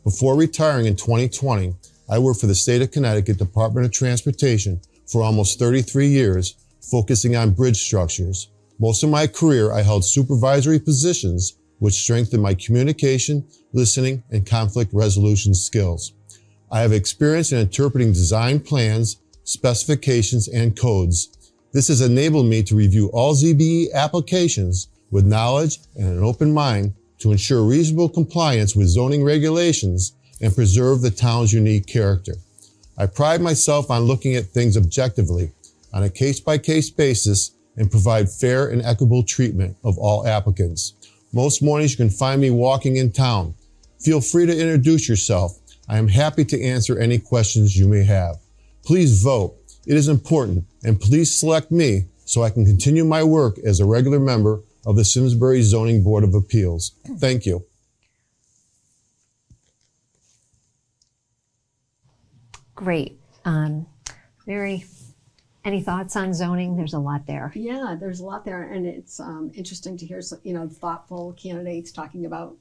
Before retiring in 2020, I worked for the state of Connecticut Department of Transportation for almost 33 years, focusing on bridge structures. Most of my career, I held supervisory positions, which strengthened my communication, listening, and conflict resolution skills. I have experience in interpreting design plans, specifications, and codes. This has enabled me to review all ZBE applications with knowledge and an open mind to ensure reasonable compliance with zoning regulations and preserve the town's unique character. I pride myself on looking at things objectively, on a case-by-case basis, and provide fair and equitable treatment of all applicants. Most mornings you can find me walking in town. Feel free to introduce yourself. I am happy to answer any questions you may have. Please vote. It is important, and please select me so I can continue my work as a regular member of the Simsbury Zoning Board of Appeals. Thank you. Great. Any thoughts on zoning? There's a lot there. Yeah, there's a lot there, and it's interesting to hear, thoughtful candidates talking about,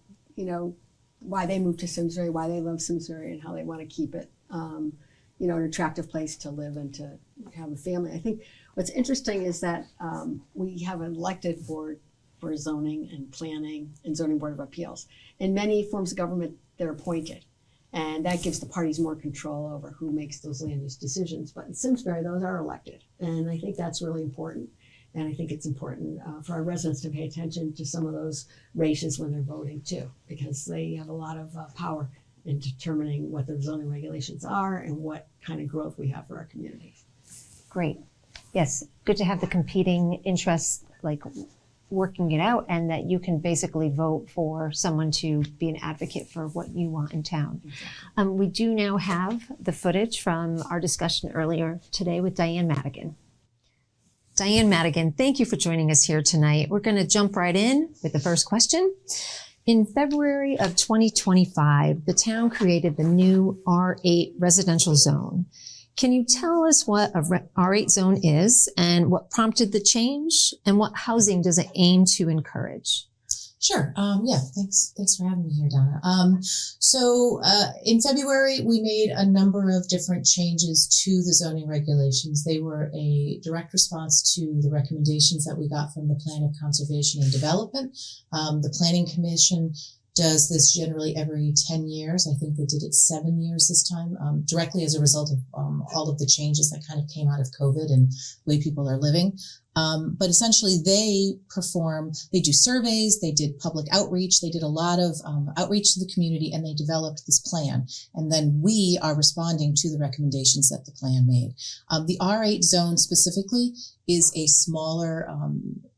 why they moved to Simsbury, why they love Simsbury, and how they want to keep it, an attractive place to live and to have a family. I think what's interesting is that we have an elected board for zoning and planning and zoning board of appeals. In many forms of government, they're appointed. And that gives the parties more control over who makes those land use decisions. But in Simsbury, those are elected. And I think that's really important. And I think it's important for our residents to pay attention to some of those races when they're voting too, because they have a lot of power in determining what the zoning regulations are and what kind of growth we have for our community. Great. Yes, good to have the competing interests working it out, and that you can basically vote for someone to be an advocate for what you want in town. Exactly. We do now have the footage from our discussion earlier today with Diane Madigan. Diane Madigan, thank you for joining us here tonight. We're going to jump right in with the first question. In February of 2025, the town created the new R8 residential zone. Can you tell us what a R8 zone is and what prompted the change, and what housing does it aim to encourage? Sure. Thanks for having me here, Donna. In February, we made a number of different changes to the zoning regulations. They were a direct response to the recommendations that we got from the Plan of Conservation and Development. The Planning Commission does this generally every 10 years. I think they did it 7 years this time, directly as a result of all of the changes that kind of came out of COVID and the way people are living. But essentially they do surveys, they did public outreach, they did a lot of outreach to the community, and they developed this plan. And then we are responding to the recommendations that the plan made. The R8 zone specifically is a smaller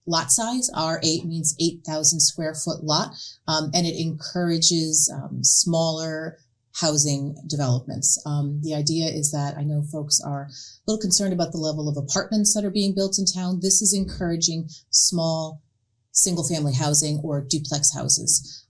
lot size. R8 means 8,000 square foot lot, and it encourages smaller housing developments. The idea is that I know folks are a little concerned about the level of apartments that are being built in town. This is encouraging small single-family housing or duplex houses.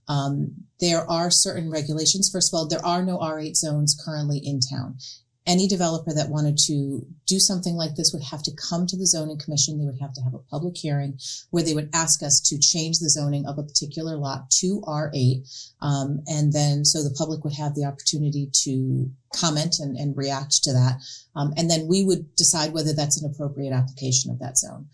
There are certain regulations. First of all, there are no R8 zones currently in town. Any developer that wanted to do something like this would have to come to the zoning commission. They would have to have a public hearing where they would ask us to change the zoning of a particular lot to R8. And then so the public would have the opportunity to comment and react to that. And then we would decide whether that's an appropriate application of that zone.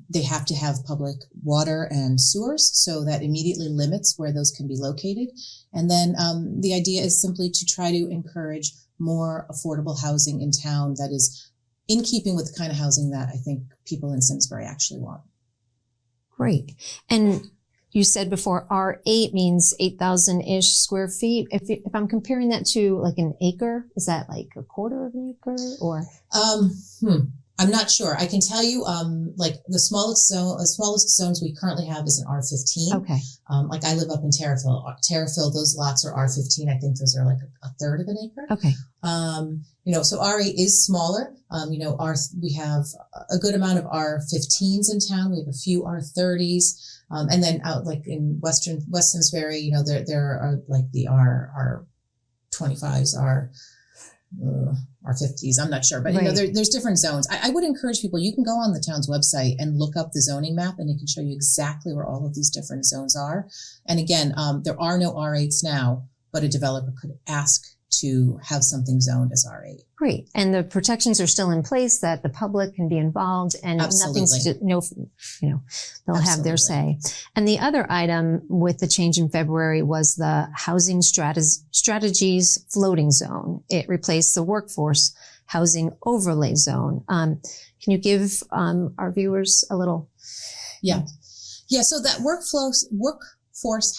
They have to have public water and sewers, so that immediately limits where those can be located. And then the idea is simply to try to encourage more affordable housing in town that is in keeping with the kind of housing that I think people in Simsbury actually want. Great. And you said before R8 means 8,000-ish square feet. If I'm comparing that to like an acre, is that like a quarter of an acre or? I'm not sure. I can tell you, like the smallest zones we currently have is an R15. Okay. Like I live up in Terriffill. Terriffill, those lots are R15. I think those are like a third of an acre. Okay. So R8 is smaller. We have a good amount of R15s in town. We have a few R30s. And then out like in West Simsbury, there are like the R25s, R50s, I'm not sure, but right. There's different zones. I would encourage people, you can go on the town's website and look up the zoning map, and it can show you exactly where all of these different zones are. And again, there are no R8s now, but a developer could ask to have something zoned as R8. Great. And the protections are still in place that the public can be involved, and Absolutely. They'll have their say. And the other item with the change in February was the housing strategies floating zone. It replaced the workforce housing overlay zone. Can you give our viewers a little? Yeah. So that workforce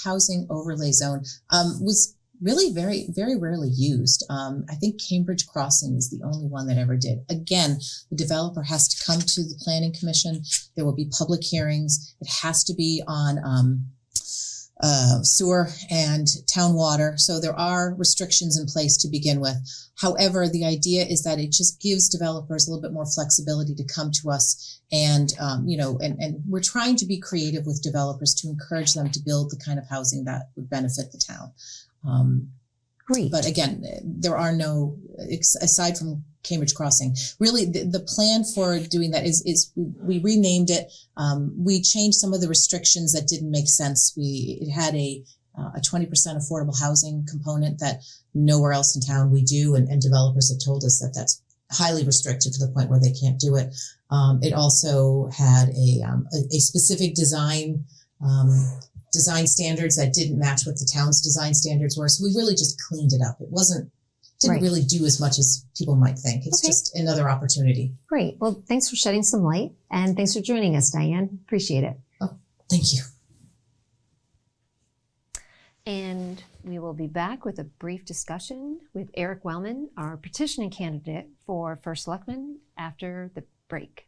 housing overlay zone was really very, very rarely used. I think Cambridge Crossing is the only one that ever did. Again, the developer has to come to the Planning Commission. There will be public hearings. It has to be on sewer and town water. So there are restrictions in place to begin with. However, the idea is that it just gives developers a little bit more flexibility to come to us and, and we're trying to be creative with developers to encourage them to build the kind of housing that would benefit the town. Great. But again, there are no, aside from Cambridge Crossing, really the plan for doing that is we renamed it. We changed some of the restrictions that didn't make sense. It had a 20% affordable housing component that nowhere else in town we do, and developers have told us that that's highly restricted to the point where they can't do it. It also had a specific design standards that didn't match what the town's design standards were. So we really just cleaned it up. It didn't really do as much as people might think. It's just another opportunity. Great. Well, thanks for shedding some light, and thanks for joining us, Diane. Appreciate it. Oh, thank you. And we will be back with a brief discussion with Eric Wellman, our petitioning candidate for First Selectman, after the break.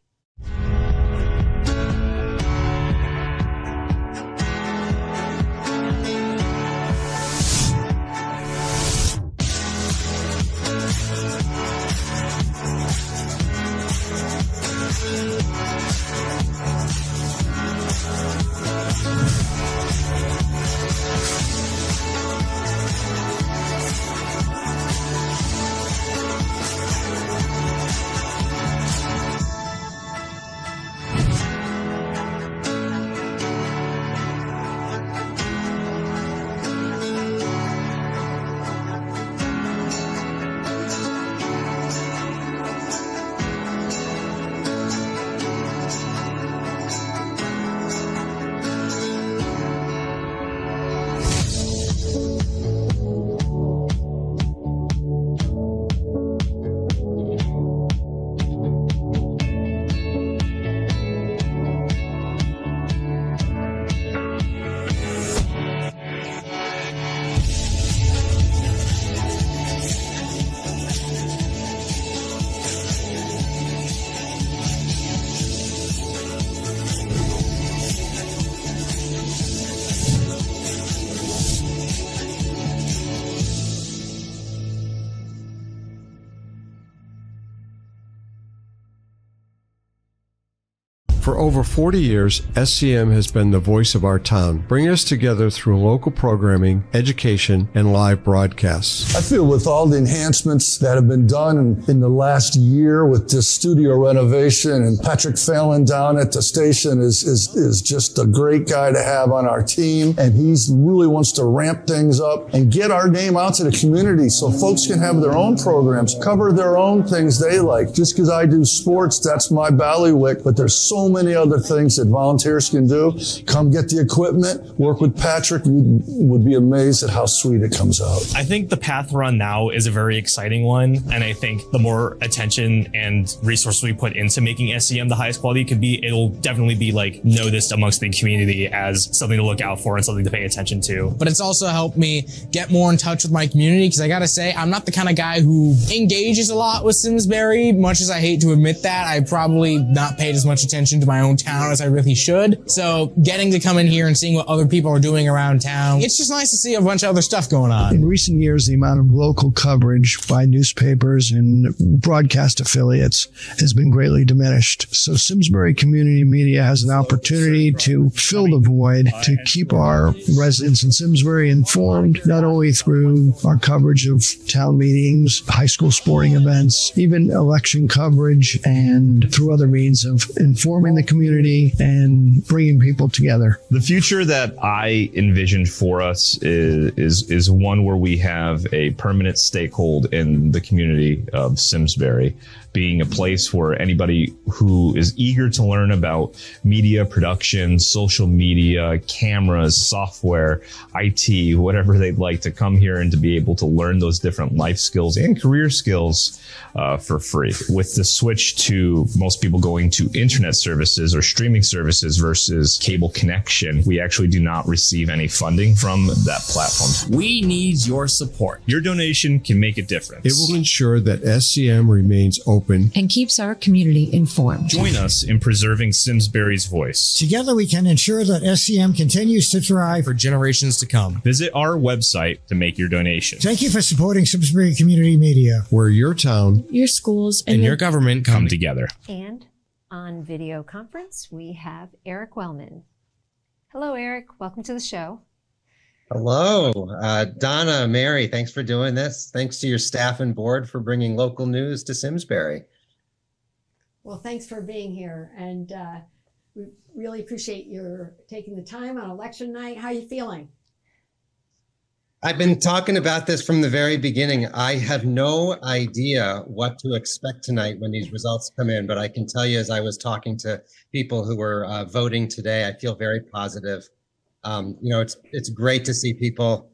For over 40 years, SCM has been the voice of our town, bringing us together through local programming, education, and live broadcasts. I feel with all the enhancements that have been done in the last year with this studio renovation, and Patrick Phelan down at the station is just a great guy to have on our team. And he's really wants to ramp things up and get our name out to the community so folks can have their own programs, cover their own things they like. Just because I do sports, that's my ballywick, but there's so many other things that volunteers can do. Come get the equipment, work with Patrick. You would be amazed at how sweet it comes out. I think the path we're on now is a very exciting one. And I think the more attention and resources we put into making SCM the highest quality it could be, it'll definitely be noticed amongst the community as something to look out for and something to pay attention to. But it's also helped me get more in touch with my community, because I gotta say, I'm not the kind of guy who engages a lot with Simsbury. Much as I hate to admit that, I probably not paid as much attention to my own town as I really should. So getting to come in here and seeing what other people are doing around town, it's just nice to see a bunch of other stuff going on. In recent years, the amount of local coverage by newspapers and broadcast affiliates has been greatly diminished. So Simsbury Community Media has an opportunity to fill the void, to keep our residents in Simsbury informed, not only through our coverage of town meetings, high school sporting events, even election coverage, and through other means of informing the community and bringing people together. The future that I envisioned for us is one where we have a permanent stakehold in the community of Simsbury, being a place where anybody who is eager to learn about media production, social media, cameras, software, IT, whatever they'd like, to come here and to be able to learn those different life skills and career skills for free. With the switch to most people going to internet service services or streaming services versus cable connection, we actually do not receive any funding from that platform. We need your support. Your donation can make a difference. It will ensure that SCM remains open and keeps our community informed. Join us in preserving Simsbury's voice. Together we can ensure that SCM continues to thrive For generations to come. Visit our website to make your donation. Thank you for supporting Simsbury Community Media, where your town, Your schools, And your government Come together. And on video conference, we have Eric Wellman. Hello, Eric. Welcome to the show. Hello, Donna, Mary, thanks for doing this. Thanks to your staff and board for bringing local news to Simsbury. Well, thanks for being here, and we really appreciate your taking the time on election night. How are you feeling? I've been talking about this from the very beginning. I have no idea what to expect tonight when these results come in, but I can tell you, as I was talking to people who were voting today, I feel very positive. It's great to see people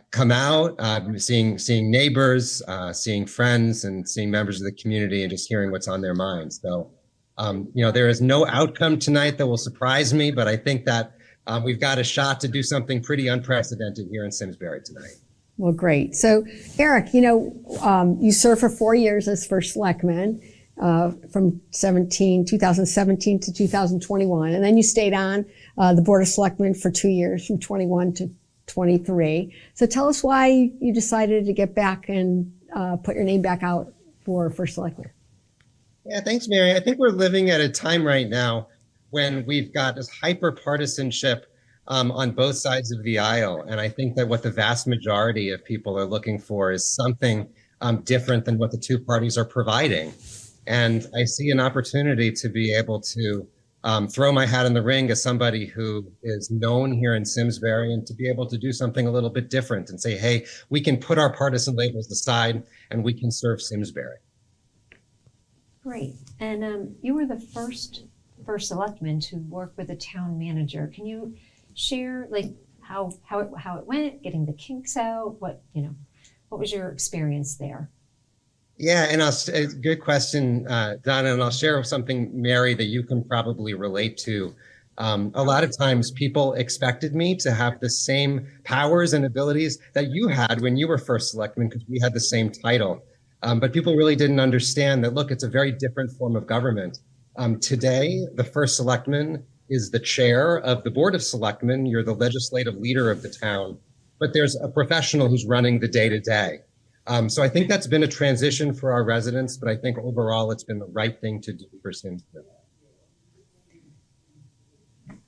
come out, seeing neighbors, seeing friends, and seeing members of the community, and just hearing what's on their minds. So, there is no outcome tonight that will surprise me, but I think that we've got a shot to do something pretty unprecedented here in Simsbury tonight. Well, great. So, Eric, you served for 4 years as first selectman from 2017 to 2021, and then you stayed on the Board of Selectmen for 2 years, from 21 to 23. So tell us why you decided to get back and put your name back out for first selectman. Yeah, thanks, Mary. I think we're living at a time right now when we've got this hyper partisanship on both sides of the aisle. And I think that what the vast majority of people are looking for is something different than what the two parties are providing. And I see an opportunity to be able to throw my hat in the ring as somebody who is known here in Simsbury, and to be able to do something a little bit different and say, hey, we can put our partisan labels aside and we can serve Simsbury. Great. And you were the first selectman to work with a town manager. Can you share how it went, getting the kinks out? What was your experience there? Yeah, and good question, Donna, and I'll share something, Mary, that you can probably relate to. A lot of times people expected me to have the same powers and abilities that you had when you were first selectman, because we had the same title. But people really didn't understand that, look, it's a very different form of government. Today, the first selectman is the chair of the Board of Selectmen. You're the legislative leader of the town, but there's a professional who's running the day-to-day. So I think that's been a transition for our residents, but I think overall it's been the right thing to do for Simsbury.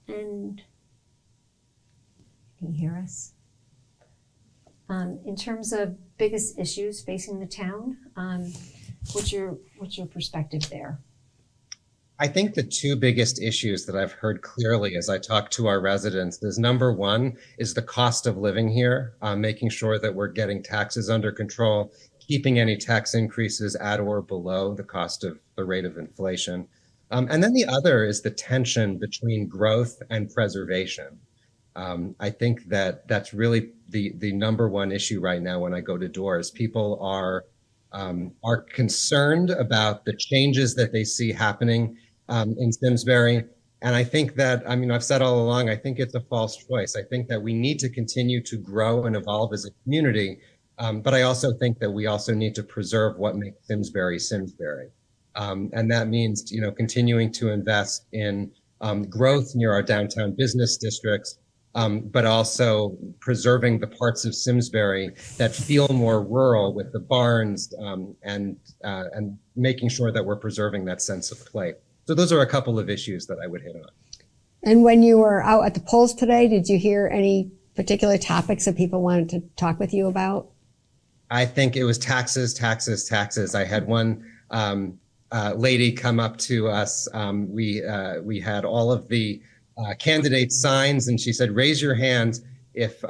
And can you hear us? In terms of biggest issues facing the town, what's your perspective there? I think the two biggest issues that I've heard clearly as I talk to our residents is, number one is the cost of living here, making sure that we're getting taxes under control, keeping any tax increases at or below the cost of the rate of inflation. And then the other is the tension between growth and preservation. I think that that's really the number one issue right now when I go to doors. People are concerned about the changes that they see happening in Simsbury. And I think that, I've said all along, I think it's a false choice. I think that we need to continue to grow and evolve as a community. But I also think that we also need to preserve what makes Simsbury Simsbury. And that means, continuing to invest in growth near our downtown business districts, but also preserving the parts of Simsbury that feel more rural with the barns, and making sure that we're preserving that sense of play. So those are a couple of issues that I would hit on. And when you were out at the polls today, did you hear any particular topics that people wanted to talk with you about? I think it was taxes, taxes, taxes. I had one lady come up to us. We had all of the candidate signs, and she said, "Raise your hand if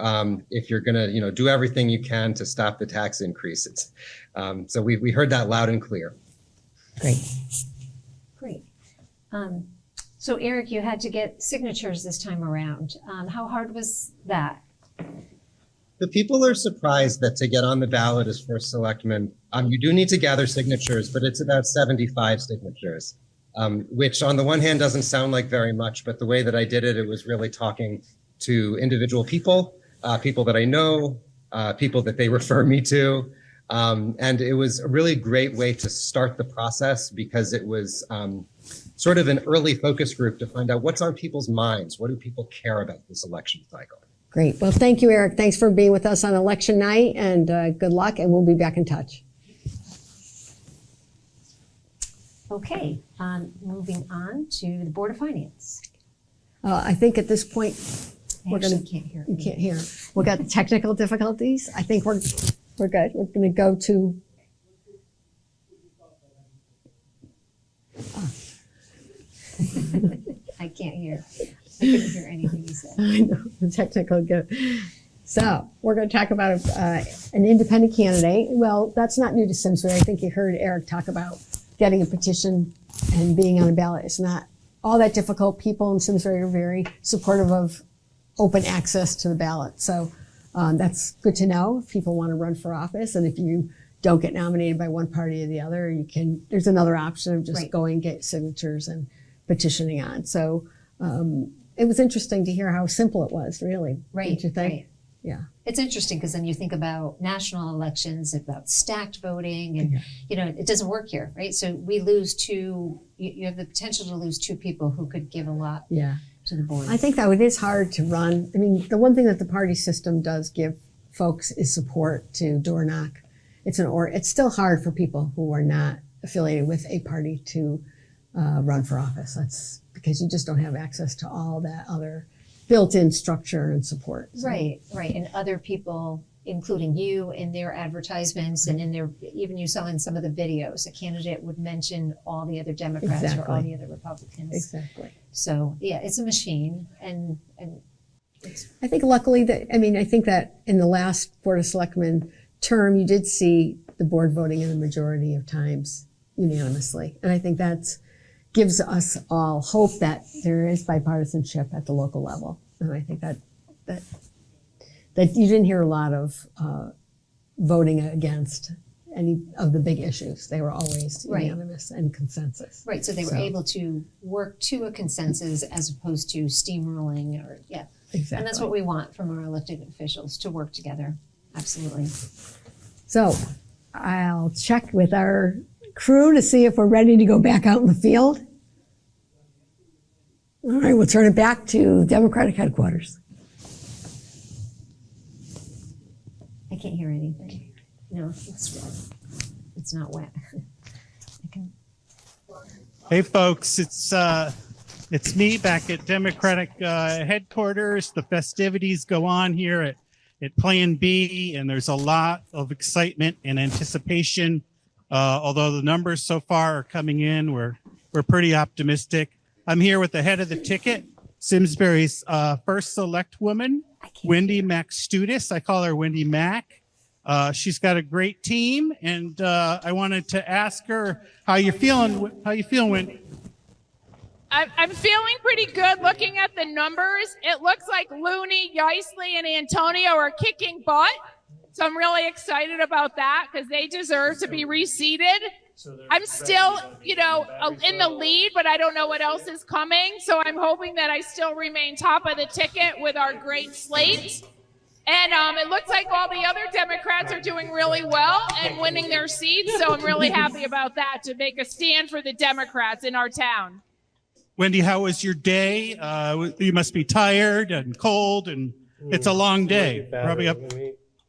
you're going to do everything you can to stop the tax increases." So we heard that loud and clear. Great. So Eric, you had to get signatures this time around. How hard was that? The people are surprised that to get on the ballot as first selectman, you do need to gather signatures, but it's about 75 signatures. which on the one hand doesn't sound like very much, but the way that I did it, it was really talking to individual people, people that I know, people that they refer me to. And it was a really great way to start the process because it was sort of an early focus group to find out what's on people's minds. What do people care about this election cycle? Great. Well, thank you, Eric. Thanks for being with us on election night, and good luck, and we'll be back in touch. Okay, moving on to the Board of Finance. I think at this point, we're going to can't hear. You can't hear. We've got technical difficulties. I think we're good. We're going to go to. I can't hear. I couldn't hear anything you said. I know the technical go. So we're going to talk about an independent candidate. Well, that's not new to Simsbury. I think you heard Eric talk about getting a petition and being on a ballot. It's not all that difficult. People in Simsbury are very supportive of open access to the ballot. So that's good to know if people want to run for office. And if you don't get nominated by one party or the other, you can. There's another option of just going and get signatures and petitioning on. So it was interesting to hear how simple it was, really. Right. Don't you think? Right. Yeah. It's interesting because then you think about national elections, about stacked voting, and you know, it doesn't work here, right? So we lose two, you have the potential to lose two people who could give a lot to the board. I think that it is hard to run. I mean, the one thing that the party system does give folks is support to door knock. It's still hard for people who are not affiliated with a party to run for office. That's because you just don't have access to all that other built-in structure and support. So. Right. And other people, including you, in their advertisements and in their, even you saw in some of the videos, a candidate would mention all the other Democrats or all the other Republicans. Exactly. So yeah, it's a machine, and it's. I think luckily I think that in the last Board of Selectmen term, you did see the board voting in the majority of times unanimously, and I think that's gives us all hope that there is bipartisanship at the local level. And I think that you didn't hear a lot of voting against any of the big issues. They were always unanimous and consensus. Right, so they were able to work to a consensus as opposed to steamrolling Exactly. And that's what we want from our elected officials, to work together. Absolutely. So I'll check with our crew to see if we're ready to go back out in the field. All right, we'll turn it back to Democratic headquarters. I can't hear anything. No, it's wet. It's not wet. Hey folks, it's me back at Democratic headquarters. The festivities go on here at Plan B, and there's a lot of excitement and anticipation. Although the numbers so far are coming in, we're pretty optimistic. I'm here with the head of the ticket, Simsbury's first select woman, Wendy Mac-Studis. I call her Wendy Mac. She's got a great team, and I wanted to ask her how you feeling. How you feeling, Wendy? I'm feeling pretty good looking at the numbers. It looks like Looney, Yeisley, and Antonio are kicking butt. So I'm really excited about that because they deserve to be reseated. I'm still, in the lead, but I don't know what else is coming. So I'm hoping that I still remain top of the ticket with our great slate. And it looks like all the other Democrats are doing really well and winning their seats. So I'm really happy about that, to make a stand for the Democrats in our town. Wendy, how was your day? You must be tired and cold, and it's a long day. Probably up.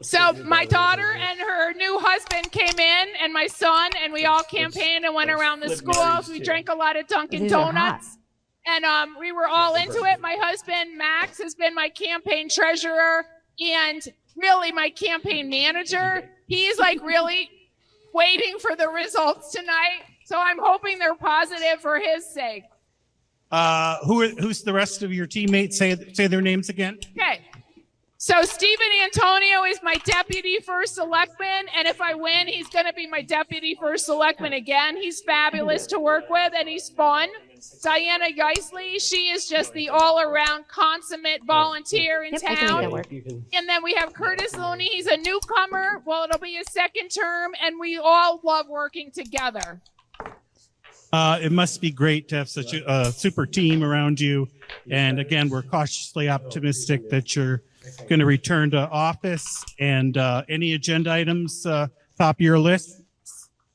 So my daughter and her new husband came in, and my son, and we all campaigned and went around the schools. We drank a lot of Dunkin' Donuts, and we were all into it. My husband, Max, has been my campaign treasurer and really my campaign manager. He's really waiting for the results tonight, so I'm hoping they're positive for his sake. Who's the rest of your teammates? Say their names again. Okay. So Stephen Antonio is my deputy first selectman, and if I win, he's going to be my deputy first selectman again. He's fabulous to work with, and he's fun. Diana Yeisley, she is just the all-around consummate volunteer in town. And then we have Curtis Looney. He's a newcomer. Well, it'll be his second term, and we all love working together. It must be great to have such a super team around you. And again, we're cautiously optimistic that you're going to return to office. And any agenda items top of your list?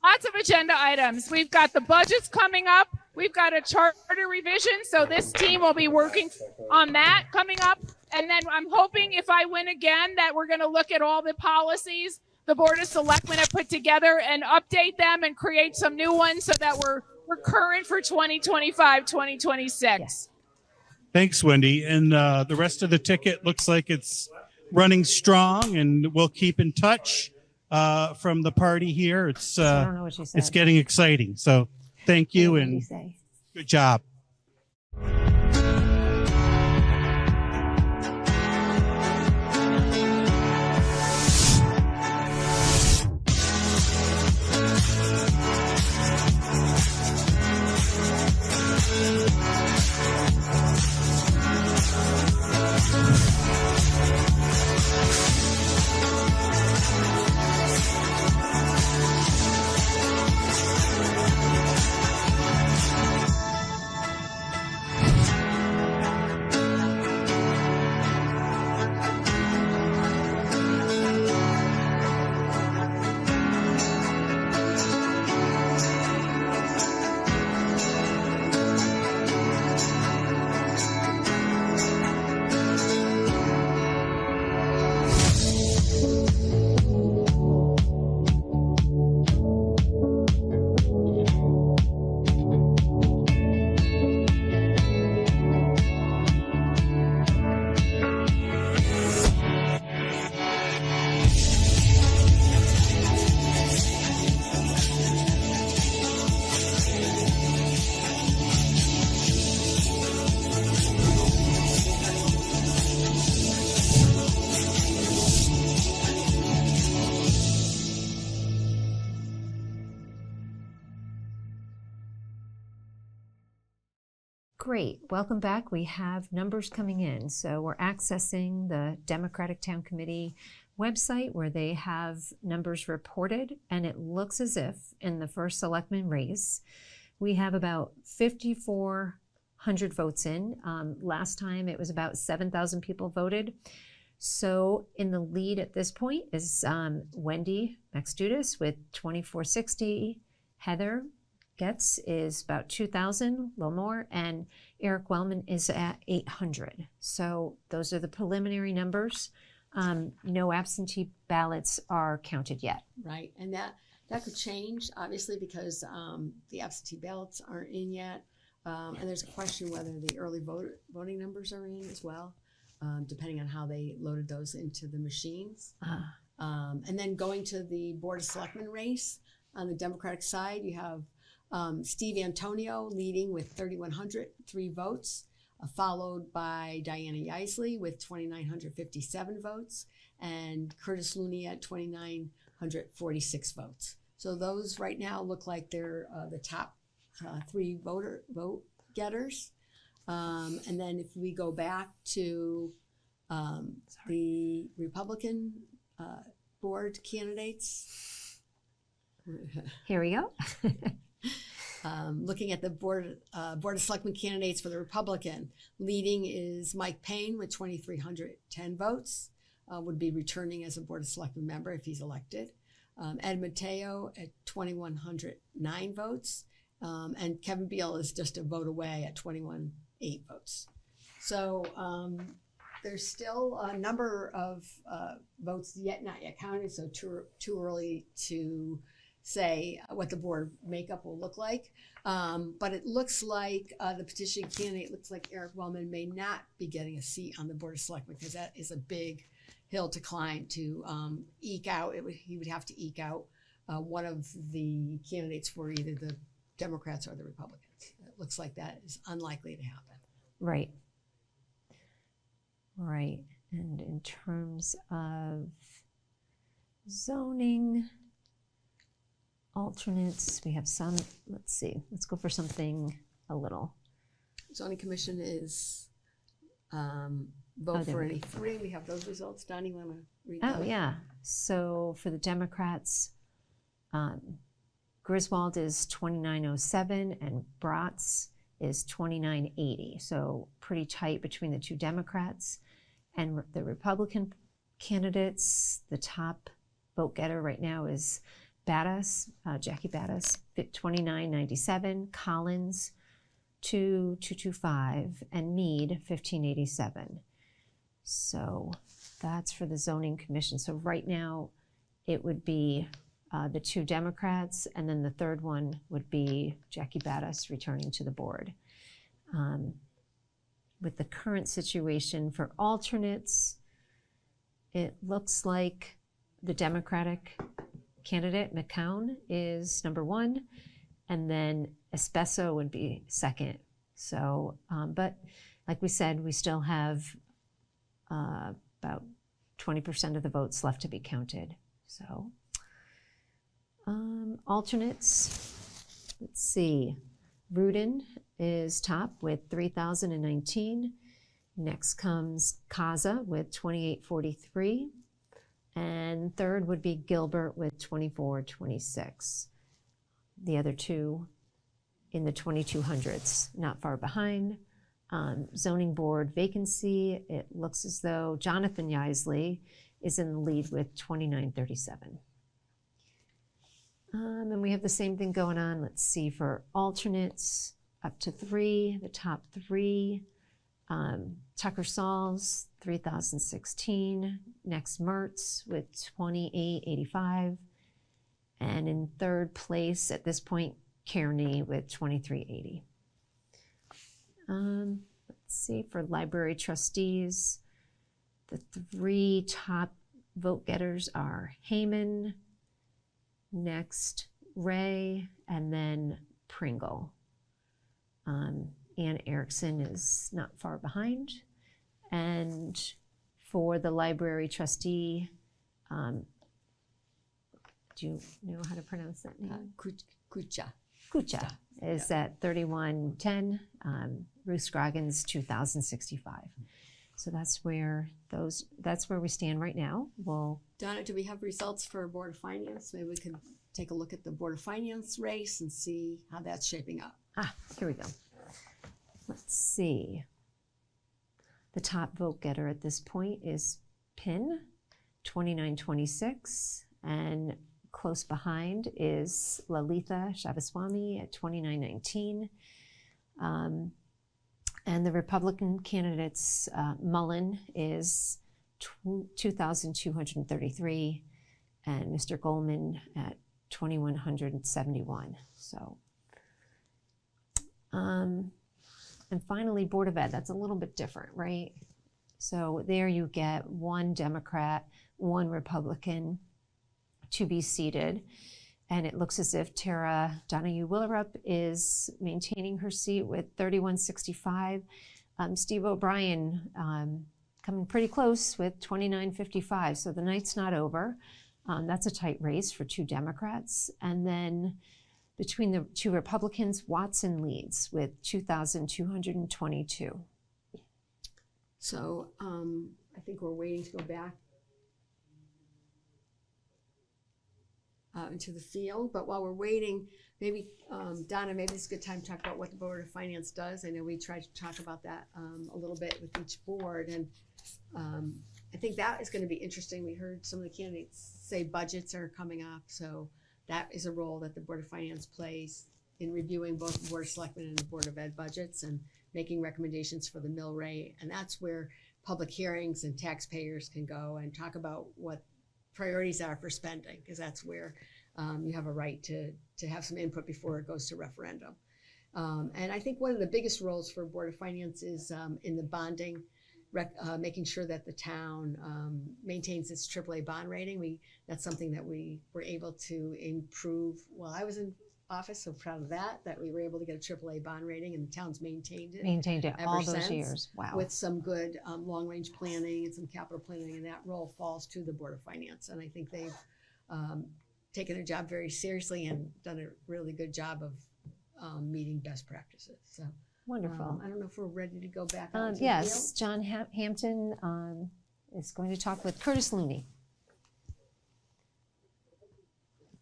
Lots of agenda items. We've got the budgets coming up. We've got a charter revision. So this team will be working on that coming up. And then I'm hoping if I win again that we're going to look at all the policies the Board of Selectmen have put together and update them and create some new ones so that we're current for 2025, 2026. Thanks, Wendy. And the rest of the ticket looks like it's running strong, and we'll keep in touch from the party here. It's I don't know what you said. it's getting exciting. So thank you and good job. Great. Welcome back. We have numbers coming in. So we're accessing the Democratic Town Committee website where they have numbers reported, and it looks as if in the first selectman race, we have about 5,400 votes in. Last time it was about 7,000 people voted. So in the lead at this point is Wendy Maxdudas with 2,460. Heather Getz is about 2,000, a little more, and Eric Wellman is at 800. So those are the preliminary numbers. No absentee ballots are counted yet. Right, and that could change, obviously, because the absentee ballots aren't in yet. And there's a question whether the early voting numbers are in as well, depending on how they loaded those into the machines. And then going to the Board of Selectmen race, on the Democratic side, you have Steve Antonio leading with 3,103 votes, followed by Diana Yaisley with 2,957 votes, and Curtis Looney at 2,946 votes. So those right now look like they're the top three vote getters. And then if we go back to the Republican board candidates. Here we go. Looking at the Board of Selectmen candidates for the Republican, leading is Mike Payne with 2,310 votes, would be returning as a Board of Selectmen member if he's elected. Ed Mateo at 2,109 votes, and Kevin Beal is just a vote away at 21,8 votes. So there's still a number of votes not yet counted, so too early to say what the board makeup will look like. But it looks like the petition candidate looks like Eric Wellman may not be getting a seat on the Board of Selectmen, because that is a big hill to climb to eke out. He would have to eke out one of the candidates for either the Democrats or the Republicans. It looks like that is unlikely to happen. Right. Right. And in terms of zoning alternates, we have some. Let's see. Let's go for something a little. Zoning Commission is vote for any three. We have those results. Donnie, want to read that? Oh, yeah. So for the Democrats, Griswold is 2907 and Bratz is 2980. So pretty tight between the two Democrats. And the Republican candidates, the top vote getter right now is Battis, Jackie Battis, 2997, Collins 2225, and Mead 1587. So that's for the zoning commission. So right now it would be the two Democrats, and then the third one would be Jackie Battis returning to the board. With the current situation for alternates, it looks like the Democratic candidate, McCown, is number one, and then Espesso would be second. So, but like we said, we still have about 20% of the votes left to be counted. So, alternates, let's see. Rudin is top with 3,019. Next comes Kaza with 2,843. And third would be Gilbert with 2,426. The other two in the 2,200s, not far behind. Zoning board vacancy, it looks as though Jonathan Yisley is in the lead with 2,937. And we have the same thing going on. Let's see, for alternates, up to 3, the top 3. Tucker Sauls, 3,016. Next, Mertz with 2,885. And in third place at this point, Kearney with 2,380. Let's see, for library trustees, the 3 top vote getters are Heyman, next Ray, and then Pringle. Ann Erickson is not far behind. And for the library trustee, do you know how to pronounce that name? Kucha. Kucha is at 3,110. Ruth Scroggins 2,065. So that's where we stand right now. Well, Donna, do we have results for Board of Finance? Maybe we could take a look at the Board of Finance race and see how that's shaping up. Here we go. Let's see. The top vote getter at this point is Pin, 2,926, and close behind is Lalitha Shavaswamy at 2,919. And the Republican candidates, Mullen is 2,233, and Mr. Goldman at 2,171. So, and finally, Board of Ed, that's a little bit different, right? So there you get 1 Democrat, 1 Republican to be seated. And it looks as if Tara Donahue Willerup is maintaining her seat with 3,165. Steve O'Brien coming pretty close with 2,955. So the night's not over. That's a tight race for 2 Democrats. And then between the 2 Republicans, Watson leads with 2,222. So I think we're waiting to go back into the field. But while we're waiting, maybe, Donna, maybe it's a good time to talk about what the Board of Finance does. I know we tried to talk about that a little bit with each board. And I think that is going to be interesting. We heard some of the candidates say budgets are coming up. So that is a role that the Board of Finance plays in reviewing both the Board of Selectmen and the Board of Ed budgets and making recommendations for the mill rate. And that's where public hearings and taxpayers can go and talk about what priorities are for spending, because that's where you have a right to have some input before it goes to referendum. And I think one of the biggest roles for Board of Finance is in the bonding, making sure that the town maintains its AAA bond rating. That's something that we were able to improve while I was in office, so proud of that we were able to get a AAA bond rating, and the town's maintained it all those years. Wow. With some good long-range planning and some capital planning, and that role falls to the Board of Finance. And I think they've taken their job very seriously and done a really good job of meeting best practices. So wonderful. I don't know if we're ready to go back. Yes, John Hampton is going to talk with Curtis Looney.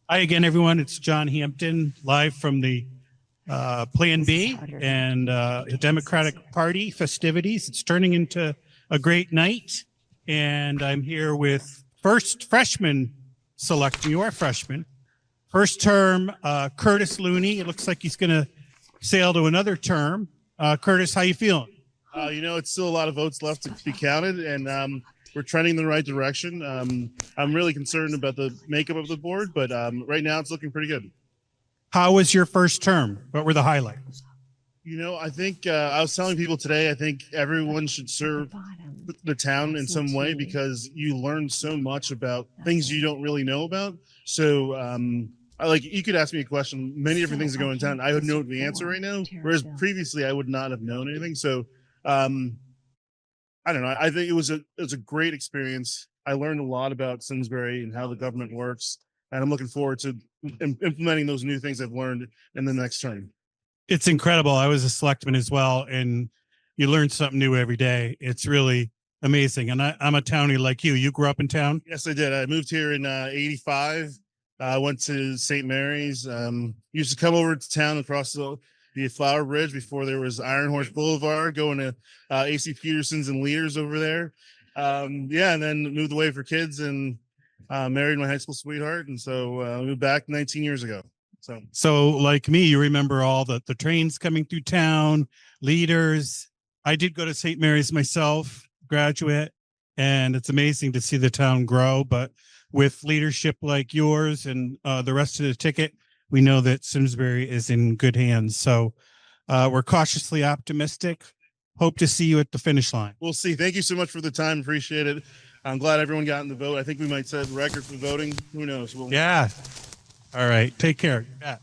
Hi again, everyone. It's John Hampton, live from the Plan B and the Democratic Party festivities. It's turning into a great night, and I'm here with first freshman select. You are freshman. First term, Curtis Looney. It looks like he's going to sail to another term. Curtis, how you feeling? It's still a lot of votes left to be counted, and we're trending in the right direction. I'm really concerned about the makeup of the board, but right now it's looking pretty good. How was your first term? What were the highlights? I think I was telling people today, I think everyone should serve the town in some way because you learn so much about things you don't really know about. So you could ask me a question, many different things that go in town. I would know the answer right now, whereas previously I would not have known anything. So I don't know. I think it was a great experience. I learned a lot about Simsbury and how the government works, and I'm looking forward to implementing those new things I've learned in the next term. It's incredible. I was a selectman as well, and you learn something new every day. It's really amazing. And I'm a townie like you. You grew up in town? Yes, I did. I moved here in 85. I went to St. Mary's. Used to come over to town across the Flower Bridge before there was Iron Horse Boulevard, going to AC Peterson's and Leaders over there. And then moved away for kids and married my high school sweetheart. And so I moved back 19 years ago. So like me, you remember all the trains coming through town, Leaders. I did go to St. Mary's myself, graduate, and it's amazing to see the town grow. But with leadership like yours and the rest of the ticket, we know that Simsbury is in good hands. So we're cautiously optimistic. Hope to see you at the finish line. We'll see. Thank you so much for the time. Appreciate it. I'm glad everyone got in the vote. I think we might set a record for voting. Who knows? Yeah. All right. Take care. Yeah.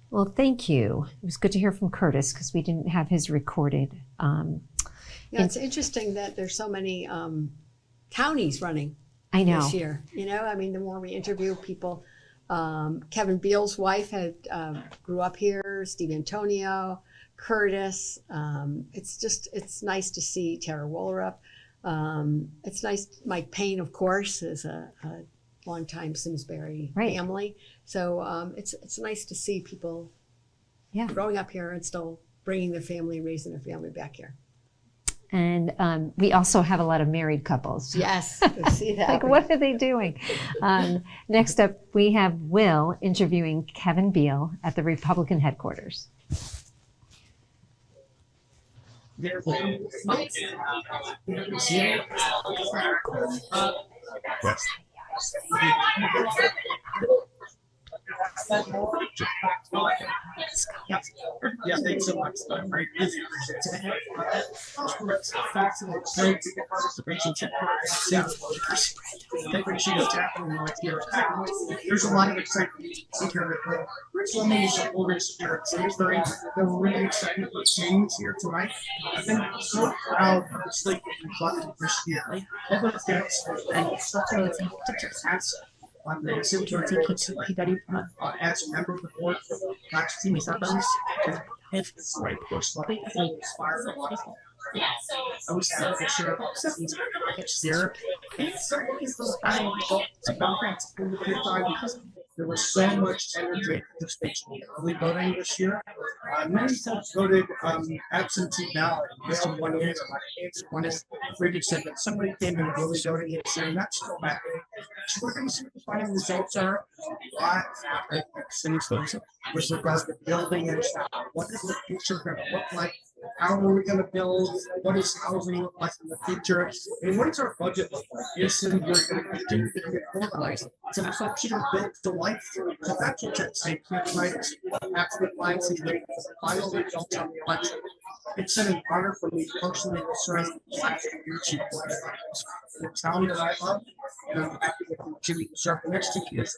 Well, thank you. It was good to hear from Curtis because we didn't have his recorded. It's interesting that there's so many counties running. I know. This year, the more we interview people, Kevin Beal's wife grew up here, Steve Antonio, Curtis. It's nice to see Tara Wollerup. It's nice. Mike Payne, of course, is a longtime Simsbury family. So it's nice to see people growing up here and still bringing their family, raising their family back here. And we also have a lot of married couples. Yes, I see that. Like, what are they doing? Next up, we have Will interviewing Kevin Beal at the Republican headquarters. Yes. Yeah, thanks so much. I'm very busy. There's a lot of excitement here. Richland is the oldest here at Simsbury. They're really excited about change here tonight. I think I'm so proud of the slate that we collected this year. All the things and stuff that teachers has. On the Simsbury as a member of the board for not to see me sometimes it's right push like inspired a lot of people. I was sure about there. It's because there was so much energy at the station early voting this year. Many folks voted absentee ballot. One is Ricky said that somebody came in and really voted it, saying that's still back. So we're going to see what the final results are. With regards to building and what is the future going to look like? How are we going to build? What is housing look like in the future? And what does our budget look like? Is we're going to continue to get organized? So it's like Peter built the life. So that's what I'm saying. Right? After the lines, the final results on the election. It's an honor for me personally to serve the town that I love. And I'm happy to continue to serve the next 2 years.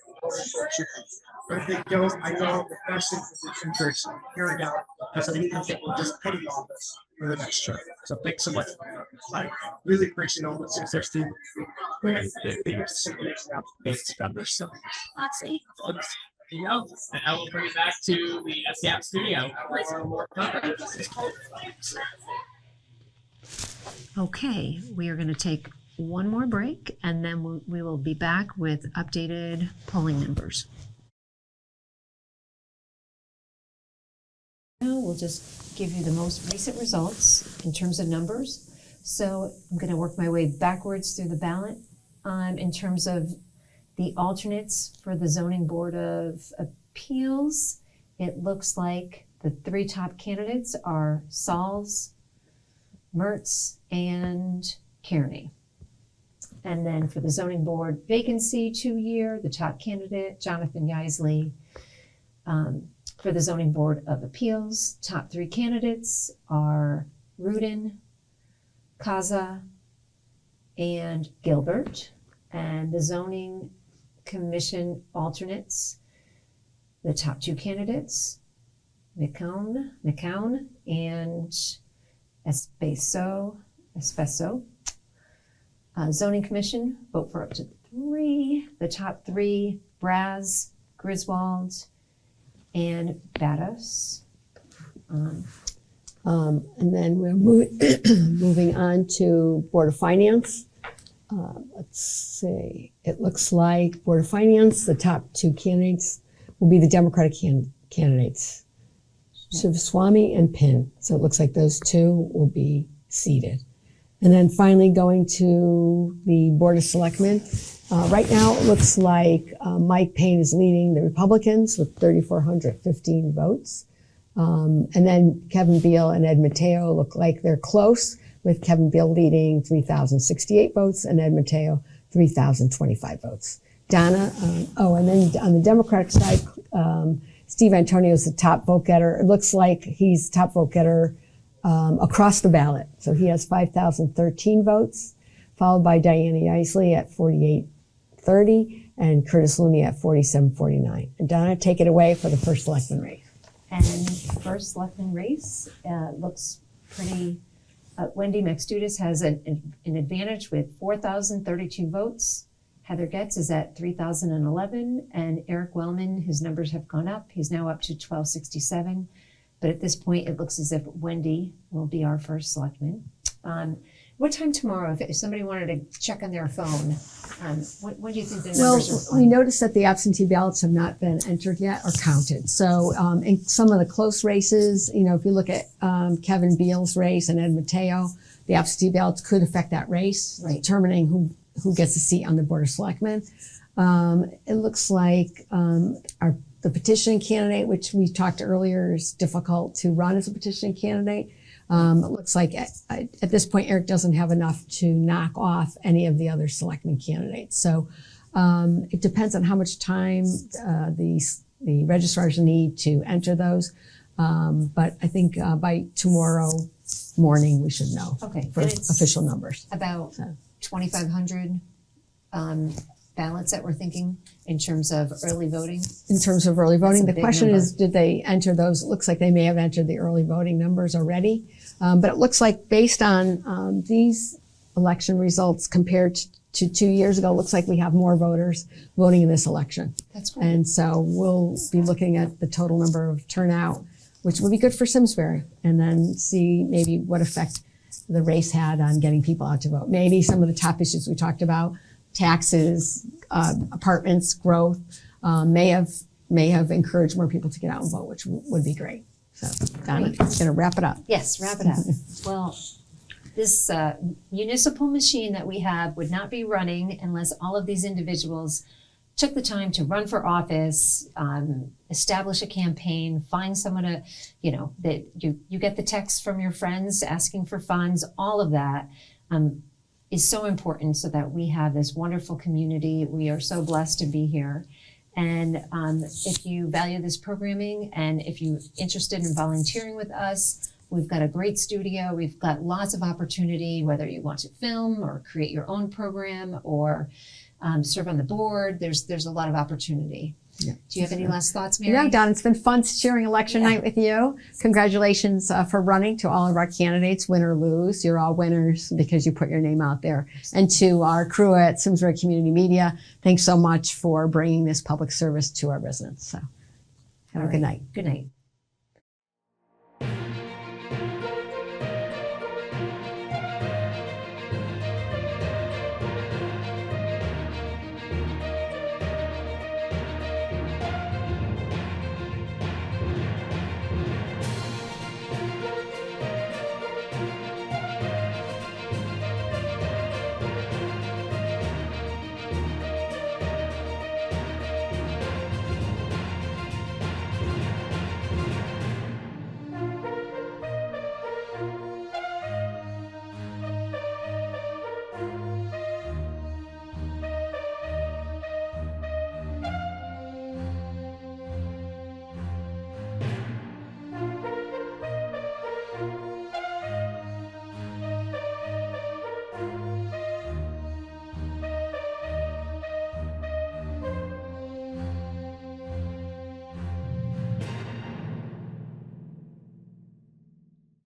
But if they don't, I know the best thing for the future here now, because I need to get just petty office for the next term. So thanks so much. I really appreciate all the success to so let's see. And I will bring it back to the SDAP studio for more coverage. Okay, we are going to take one more break, and then we will be back with updated polling numbers. Now we'll just give you the most recent results in terms of numbers. So I'm going to work my way backwards through the ballot. In terms of the alternates for the Zoning Board of Appeals, it looks like the three top candidates are Sauls, Mertz, and Kearney. And then for the Zoning Board vacancy 2-year, the top candidate, Jonathan Yeisley. For the Zoning Board of Appeals, top 3 candidates are Rudin, Kaza, and Gilbert. And the Zoning Commission alternates, the top 2 candidates, McCown and Espeso. Zoning Commission, vote for up to 3. The top 3, Braz, Griswold, and Batos. And then we're moving on to Board of Finance. Let's see. It looks like Board of Finance, the top 2 candidates will be the Democratic candidates, Shivaswamy and Pinn. So it looks like those 2 will be seated. And then finally going to the Board of Selectmen. Right now it looks like Mike Payne is leading the Republicans with 3,415 votes. And then Kevin Beal and Ed Mateo look like they're close, with Kevin Beal leading 3,068 votes and Ed Mateo 3,025 votes. Donna, and then on the Democratic side, Steve Antonio is the top vote getter. It looks like he's top vote getter across the ballot. So he has 5,013 votes, followed by Diana Yeisley at 4,830 and Curtis Looney at 4,749. And Donna, take it away for the first selectman race. And first selectman race looks pretty. Wendy McStudious has an advantage with 4,032 votes. Heather Getz is at 3,011, and Eric Wellman, his numbers have gone up. He's now up to 1,267. But at this point, it looks as if Wendy will be our first selectman. What time tomorrow, if somebody wanted to check on their phone, what do you think the numbers are? We noticed that the absentee ballots have not been entered yet or counted. So in some of the close races, if you look at Kevin Beal's race and Ed Mateo, the absentee ballots could affect that race, determining who gets a seat on the Board of Selectmen. It looks like the petition candidate, which we talked earlier, is difficult to run as a petition candidate. It looks like at this point, Eric doesn't have enough to knock off any of the other selectmen candidates. So it depends on how much time the registrars need to enter those. But I think by tomorrow morning, we should know for official numbers. About 2,500 ballots that we're thinking in terms of early voting. In terms of early voting, the question number. is, did they enter those? It looks like they may have entered the early voting numbers already. But it looks like based on these election results compared to 2 years ago, it looks like we have more voters voting in this election. That's great. And so we'll be looking at the total number of turnout, which would be good for Simsbury, and then see maybe what effect the race had on getting people out to vote. Maybe some of the top issues we talked about, taxes, apartments, growth, may have encouraged more people to get out and vote, which would be great. So, Donna, going to wrap it up. Yes, wrap it up. Well, this municipal machine that we have would not be running unless all of these individuals took the time to run for office, establish a campaign, find someone to, that you get the text from your friends asking for funds, all of that is so important so that we have this wonderful community. We are so blessed to be here. And if you value this programming and if you're interested in volunteering with us, we've got a great studio. We've got lots of opportunity, whether you want to film or create your own program or serve on the board. There's a lot of opportunity. Yeah. Do you have any last thoughts, Mary? No, Don, it's been fun sharing election night with you. Congratulations for running to all of our candidates, win or lose. You're all winners because you put your name out there. And to our crew at Simsbury Community Media, thanks so much for bringing this public service to our residents. So have a good night. Good night.